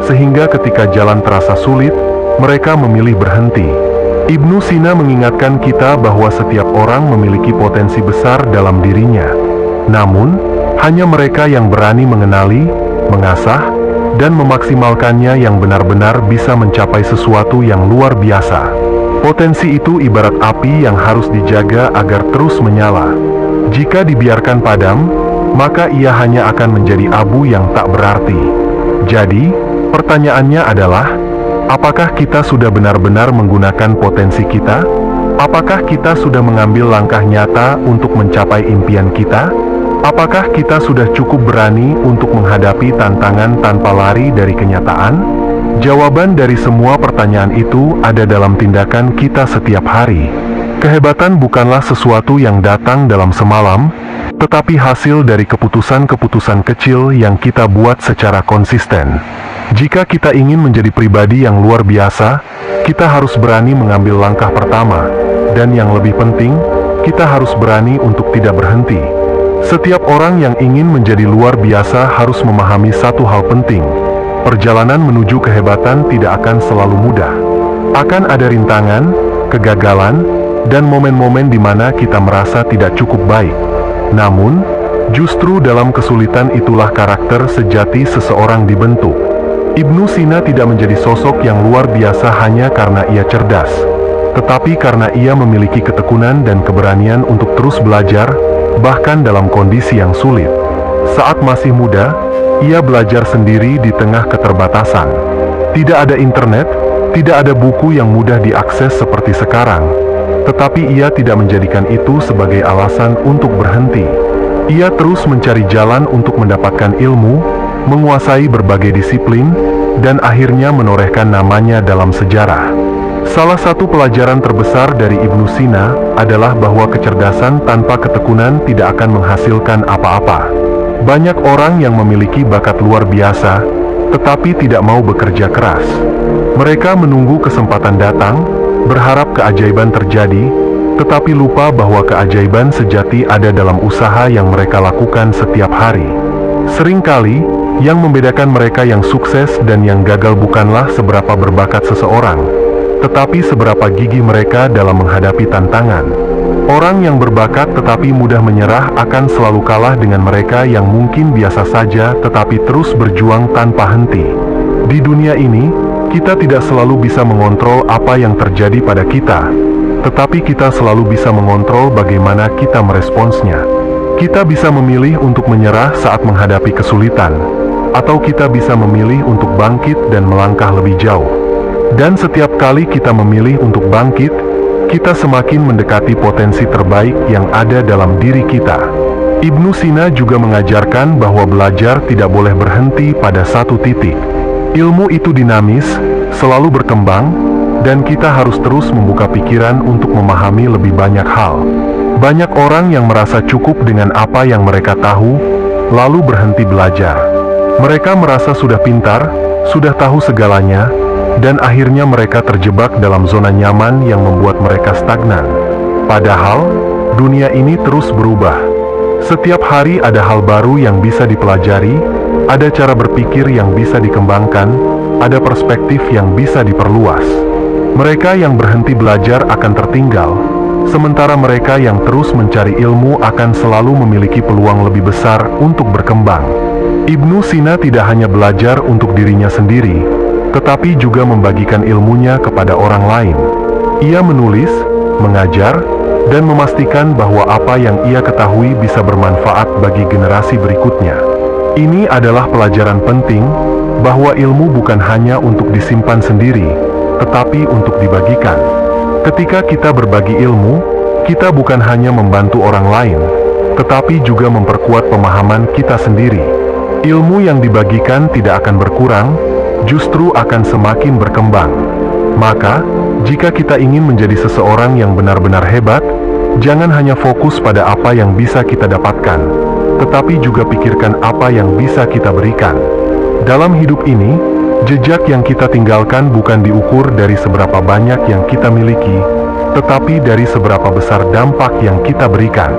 sehingga ketika jalan terasa sulit, mereka memilih berhenti. Ibnu Sina mengingatkan kita bahwa setiap orang memiliki potensi besar dalam dirinya. Namun, hanya mereka yang berani mengenali, mengasah, dan memaksimalkannya yang benar-benar bisa mencapai sesuatu yang luar biasa. Potensi itu ibarat api yang harus dijaga agar terus menyala. Jika dibiarkan padam, maka ia hanya akan menjadi abu yang tak berarti. Jadi, pertanyaannya adalah, apakah kita sudah benar-benar menggunakan potensi kita? Apakah kita sudah mengambil langkah nyata untuk mencapai impian kita? Apakah kita sudah cukup berani untuk menghadapi tantangan tanpa lari dari kenyataan? Jawaban dari semua pertanyaan itu ada dalam tindakan kita setiap hari. Kehebatan bukanlah sesuatu yang datang dalam semalam, tetapi hasil dari keputusan-keputusan kecil yang kita buat secara konsisten. Jika kita ingin menjadi pribadi yang luar biasa, kita harus berani mengambil langkah pertama, dan yang lebih penting, kita harus berani untuk tidak berhenti. Setiap orang yang ingin menjadi luar biasa harus memahami satu hal penting. Perjalanan menuju kehebatan tidak akan selalu mudah. Akan ada rintangan, kegagalan, dan momen-momen di mana kita merasa tidak cukup baik. Namun, justru dalam kesulitan itulah karakter sejati seseorang dibentuk. Ibnu Sina tidak menjadi sosok yang luar biasa hanya karena ia cerdas, tetapi karena ia memiliki ketekunan dan keberanian untuk terus belajar, bahkan dalam kondisi yang sulit. Saat masih muda, ia belajar sendiri di tengah keterbatasan. Tidak ada internet, tidak ada buku yang mudah diakses seperti sekarang. Tetapi ia tidak menjadikan itu sebagai alasan untuk berhenti. Ia terus mencari jalan untuk mendapatkan ilmu, menguasai berbagai disiplin, dan akhirnya menorehkan namanya dalam sejarah. Salah satu pelajaran terbesar dari Ibnu Sina adalah bahwa kecerdasan tanpa ketekunan tidak akan menghasilkan apa-apa. Banyak orang yang memiliki bakat luar biasa, tetapi tidak mau bekerja keras. Mereka menunggu kesempatan datang, berharap keajaiban terjadi, tetapi lupa bahwa keajaiban sejati ada dalam usaha yang mereka lakukan setiap hari. Seringkali, yang membedakan mereka yang sukses dan yang gagal bukanlah seberapa berbakat seseorang, tetapi seberapa gigih mereka dalam menghadapi tantangan. Orang yang berbakat tetapi mudah menyerah akan selalu kalah dengan mereka yang mungkin biasa saja tetapi terus berjuang tanpa henti. Di dunia ini, kita tidak selalu bisa mengontrol apa yang terjadi pada kita, tetapi kita selalu bisa mengontrol bagaimana kita meresponsnya. Kita bisa memilih untuk menyerah saat menghadapi kesulitan, atau kita bisa memilih untuk bangkit dan melangkah lebih jauh. Dan setiap kali kita memilih untuk bangkit, kita semakin mendekati potensi terbaik yang ada dalam diri kita. Ibnu Sina juga mengajarkan bahwa belajar tidak boleh berhenti pada satu titik. Ilmu itu dinamis, selalu berkembang, dan kita harus terus membuka pikiran untuk memahami lebih banyak hal. Banyak orang yang merasa cukup dengan apa yang mereka tahu, lalu berhenti belajar. Mereka merasa sudah pintar, sudah tahu segalanya, dan akhirnya mereka terjebak dalam zona nyaman yang membuat mereka stagnan. Padahal, dunia ini terus berubah. Setiap hari ada hal baru yang bisa dipelajari, ada cara berpikir yang bisa dikembangkan, ada perspektif yang bisa diperluas. Mereka yang berhenti belajar akan tertinggal, sementara mereka yang terus mencari ilmu akan selalu memiliki peluang lebih besar untuk berkembang. Ibnu Sina tidak hanya belajar untuk dirinya sendiri, tetapi juga membagikan ilmunya kepada orang lain. Ia menulis, mengajar, dan memastikan bahwa apa yang ia ketahui bisa bermanfaat bagi generasi berikutnya. Ini adalah pelajaran penting, bahwa ilmu bukan hanya untuk disimpan sendiri, tetapi untuk dibagikan. Ketika kita berbagi ilmu, kita bukan hanya membantu orang lain, tetapi juga memperkuat pemahaman kita sendiri. Ilmu yang dibagikan tidak akan berkurang, justru akan semakin berkembang. Maka, jika kita ingin menjadi seseorang yang benar-benar hebat, jangan hanya fokus pada apa yang bisa kita dapatkan, tetapi juga pikirkan apa yang bisa kita berikan. Dalam hidup ini, jejak yang kita tinggalkan bukan diukur dari seberapa banyak yang kita miliki, tetapi dari seberapa besar dampak yang kita berikan.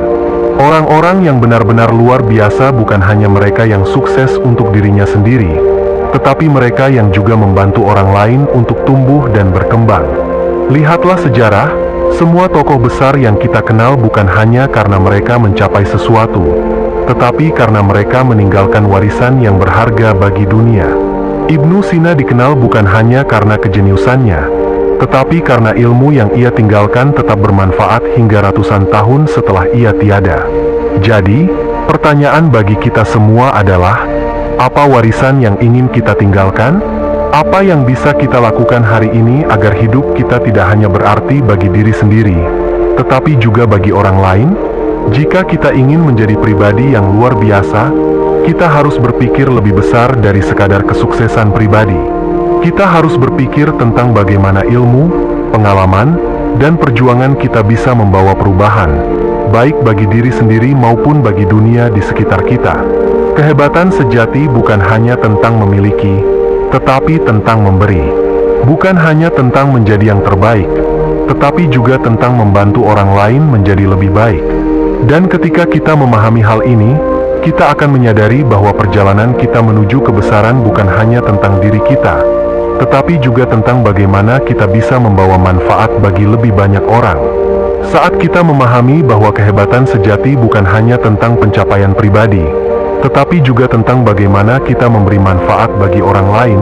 Orang-orang yang benar-benar luar biasa bukan hanya mereka yang sukses untuk dirinya sendiri, tetapi mereka yang juga membantu orang lain untuk tumbuh dan berkembang. Lihatlah sejarah, semua tokoh besar yang kita kenal bukan hanya karena mereka mencapai sesuatu, tetapi karena mereka meninggalkan warisan yang berharga bagi dunia. Ibnu Sina dikenal bukan hanya karena kejeniusannya, tetapi karena ilmu yang ia tinggalkan tetap bermanfaat hingga ratusan tahun setelah ia tiada. Jadi, pertanyaan bagi kita semua adalah, apa warisan yang ingin kita tinggalkan? Apa yang bisa kita lakukan hari ini agar hidup kita tidak hanya berarti bagi diri sendiri, tetapi juga bagi orang lain? Jika kita ingin menjadi pribadi yang luar biasa, kita harus berpikir lebih besar dari sekadar kesuksesan pribadi. Kita harus berpikir tentang bagaimana ilmu, pengalaman, dan perjuangan kita bisa membawa perubahan, baik bagi diri sendiri maupun bagi dunia di sekitar kita. Kehebatan sejati bukan hanya tentang memiliki, tetapi tentang memberi. Bukan hanya tentang menjadi yang terbaik, tetapi juga tentang membantu orang lain menjadi lebih baik. Dan ketika kita memahami hal ini, kita akan menyadari bahwa perjalanan kita menuju kebesaran bukan hanya tentang diri kita, tetapi juga tentang bagaimana kita bisa membawa manfaat bagi lebih banyak orang. Saat kita memahami bahwa kehebatan sejati bukan hanya tentang pencapaian pribadi, tetapi juga tentang bagaimana kita memberi manfaat bagi orang lain,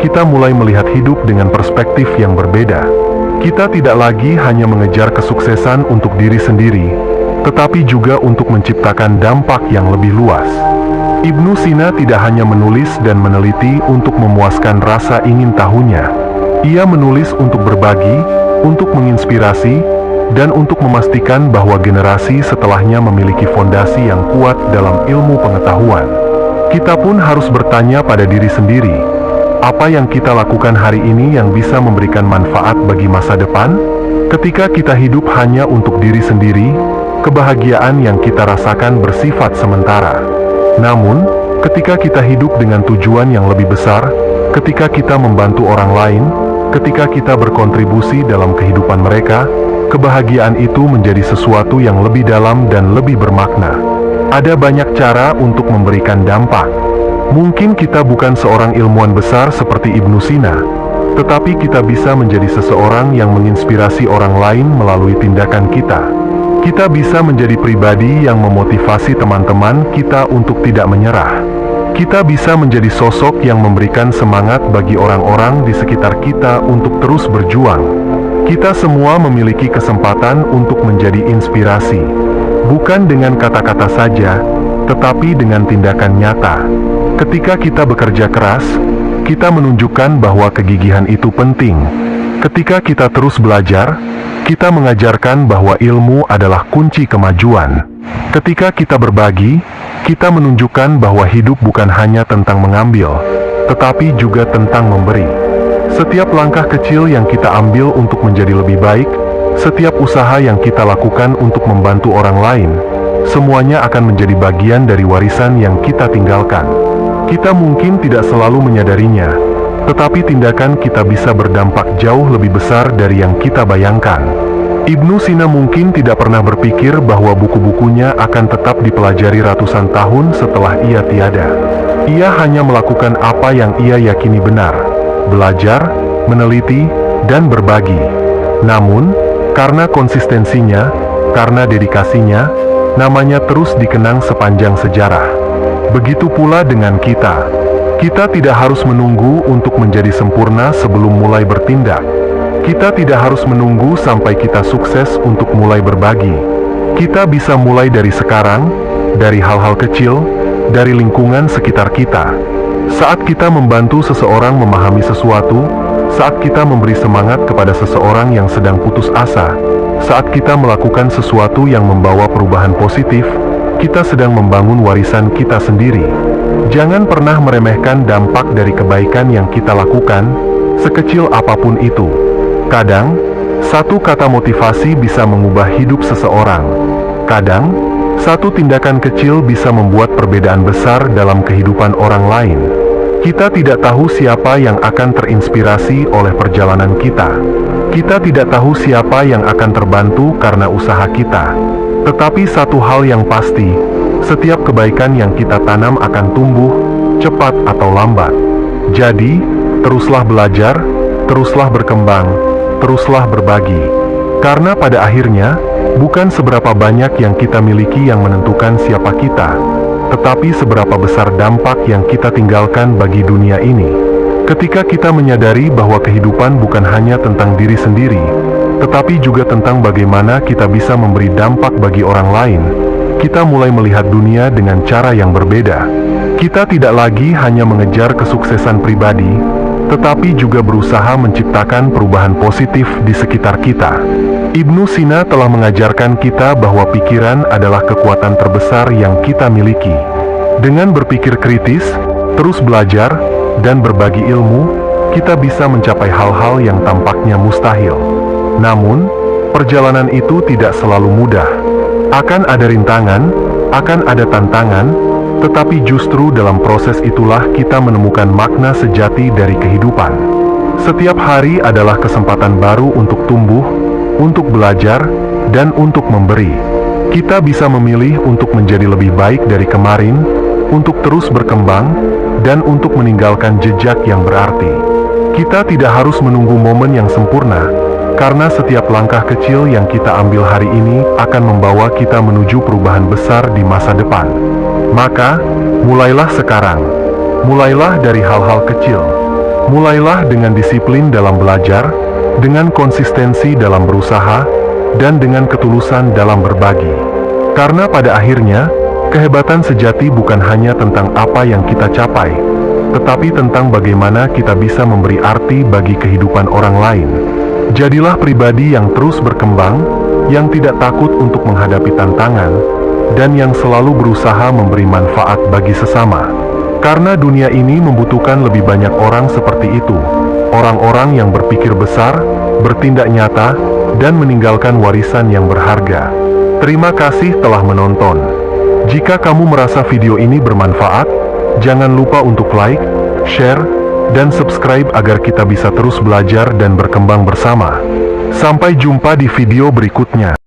kita mulai melihat hidup dengan perspektif yang berbeda. Kita tidak lagi hanya mengejar kesuksesan untuk diri sendiri, tetapi juga untuk menciptakan dampak yang lebih luas. Ibnu Sina tidak hanya menulis dan meneliti untuk memuaskan rasa ingin tahunya. Ia menulis untuk berbagi, untuk menginspirasi, dan untuk memastikan bahwa generasi setelahnya memiliki fondasi yang kuat dalam ilmu pengetahuan. Kita pun harus bertanya pada diri sendiri, apa yang kita lakukan hari ini yang bisa memberikan manfaat bagi masa depan? Ketika kita hidup hanya untuk diri sendiri, kebahagiaan yang kita rasakan bersifat sementara. Namun, ketika kita hidup dengan tujuan yang lebih besar, ketika kita membantu orang lain, ketika kita berkontribusi dalam kehidupan mereka, kebahagiaan itu menjadi sesuatu yang lebih dalam dan lebih bermakna. Ada banyak cara untuk memberikan dampak. Mungkin kita bukan seorang ilmuwan besar seperti Ibnu Sina, tetapi kita bisa menjadi seseorang yang menginspirasi orang lain melalui tindakan kita. Kita bisa menjadi pribadi yang memotivasi teman-teman kita untuk tidak menyerah. Kita bisa menjadi sosok yang memberikan semangat bagi orang-orang di sekitar kita untuk terus berjuang. Kita semua memiliki kesempatan untuk menjadi inspirasi, bukan dengan kata-kata saja, tetapi dengan tindakan nyata. Ketika kita bekerja keras, kita menunjukkan bahwa kegigihan itu penting. Ketika kita terus belajar, kita mengajarkan bahwa ilmu adalah kunci kemajuan. Ketika kita berbagi, kita menunjukkan bahwa hidup bukan hanya tentang mengambil, tetapi juga tentang memberi. Setiap langkah kecil yang kita ambil untuk menjadi lebih baik, setiap usaha yang kita lakukan untuk membantu orang lain, semuanya akan menjadi bagian dari warisan yang kita tinggalkan. Kita mungkin tidak selalu menyadarinya, tetapi tindakan kita bisa berdampak jauh lebih besar dari yang kita bayangkan. Ibnu Sina mungkin tidak pernah berpikir bahwa buku-bukunya akan tetap dipelajari ratusan tahun setelah ia tiada. Ia hanya melakukan apa yang ia yakini benar, belajar, meneliti, dan berbagi. Namun, karena konsistensinya, karena dedikasinya, namanya terus dikenang sepanjang sejarah. Begitu pula dengan kita. Kita tidak harus menunggu untuk menjadi sempurna sebelum mulai bertindak. Kita tidak harus menunggu sampai kita sukses untuk mulai berbagi. Kita bisa mulai dari sekarang, dari hal-hal kecil, dari lingkungan sekitar kita. Saat kita membantu seseorang memahami sesuatu, saat kita memberi semangat kepada seseorang yang sedang putus asa, saat kita melakukan sesuatu yang membawa perubahan positif, kita sedang membangun warisan kita sendiri. Jangan pernah meremehkan dampak dari kebaikan yang kita lakukan, sekecil apapun itu. Kadang, satu kata motivasi bisa mengubah hidup seseorang. Kadang, satu tindakan kecil bisa membuat perbedaan besar dalam kehidupan orang lain. Kita tidak tahu siapa yang akan terinspirasi oleh perjalanan kita. Kita tidak tahu siapa yang akan terbantu karena usaha kita. Tetapi satu hal yang pasti, setiap kebaikan yang kita tanam akan tumbuh, cepat atau lambat. Jadi, teruslah belajar, teruslah berkembang, teruslah berbagi. Karena pada akhirnya, bukan seberapa banyak yang kita miliki yang menentukan siapa kita, tetapi seberapa besar dampak yang kita tinggalkan bagi dunia ini. Ketika kita menyadari bahwa kehidupan bukan hanya tentang diri sendiri, tetapi juga tentang bagaimana kita bisa memberi dampak bagi orang lain, kita mulai melihat dunia dengan cara yang berbeda. Kita tidak lagi hanya mengejar kesuksesan pribadi, tetapi juga berusaha menciptakan perubahan positif di sekitar kita. Ibnu Sina telah mengajarkan kita bahwa pikiran adalah kekuatan terbesar yang kita miliki. Dengan berpikir kritis, terus belajar, dan berbagi ilmu, kita bisa mencapai hal-hal yang tampaknya mustahil. Namun, perjalanan itu tidak selalu mudah. Akan ada rintangan, akan ada tantangan, tetapi justru dalam proses itulah kita menemukan makna sejati dari kehidupan. Setiap hari adalah kesempatan baru untuk tumbuh, untuk belajar, dan untuk memberi. Kita bisa memilih untuk menjadi lebih baik dari kemarin, untuk terus berkembang, dan untuk meninggalkan jejak yang berarti. Kita tidak harus menunggu momen yang sempurna, karena setiap langkah kecil yang kita ambil hari ini akan membawa kita menuju perubahan besar di masa depan. Maka, mulailah sekarang. Mulailah dari hal-hal kecil. Mulailah dengan disiplin dalam belajar, dengan konsistensi dalam berusaha, dan dengan ketulusan dalam berbagi. Karena pada akhirnya, kehebatan sejati bukan hanya tentang apa yang kita capai, tetapi tentang bagaimana kita bisa memberi arti bagi kehidupan orang lain. Jadilah pribadi yang terus berkembang, yang tidak takut untuk menghadapi tantangan, dan yang selalu berusaha memberi manfaat bagi sesama. Karena dunia ini membutuhkan lebih banyak orang seperti itu. Orang-orang yang berpikir besar, bertindak nyata, dan meninggalkan warisan yang berharga. Terima kasih telah menonton. Jika kamu merasa video ini bermanfaat, jangan lupa untuk like, share, dan subscribe agar kita bisa terus belajar dan berkembang bersama. Sampai jumpa di video berikutnya.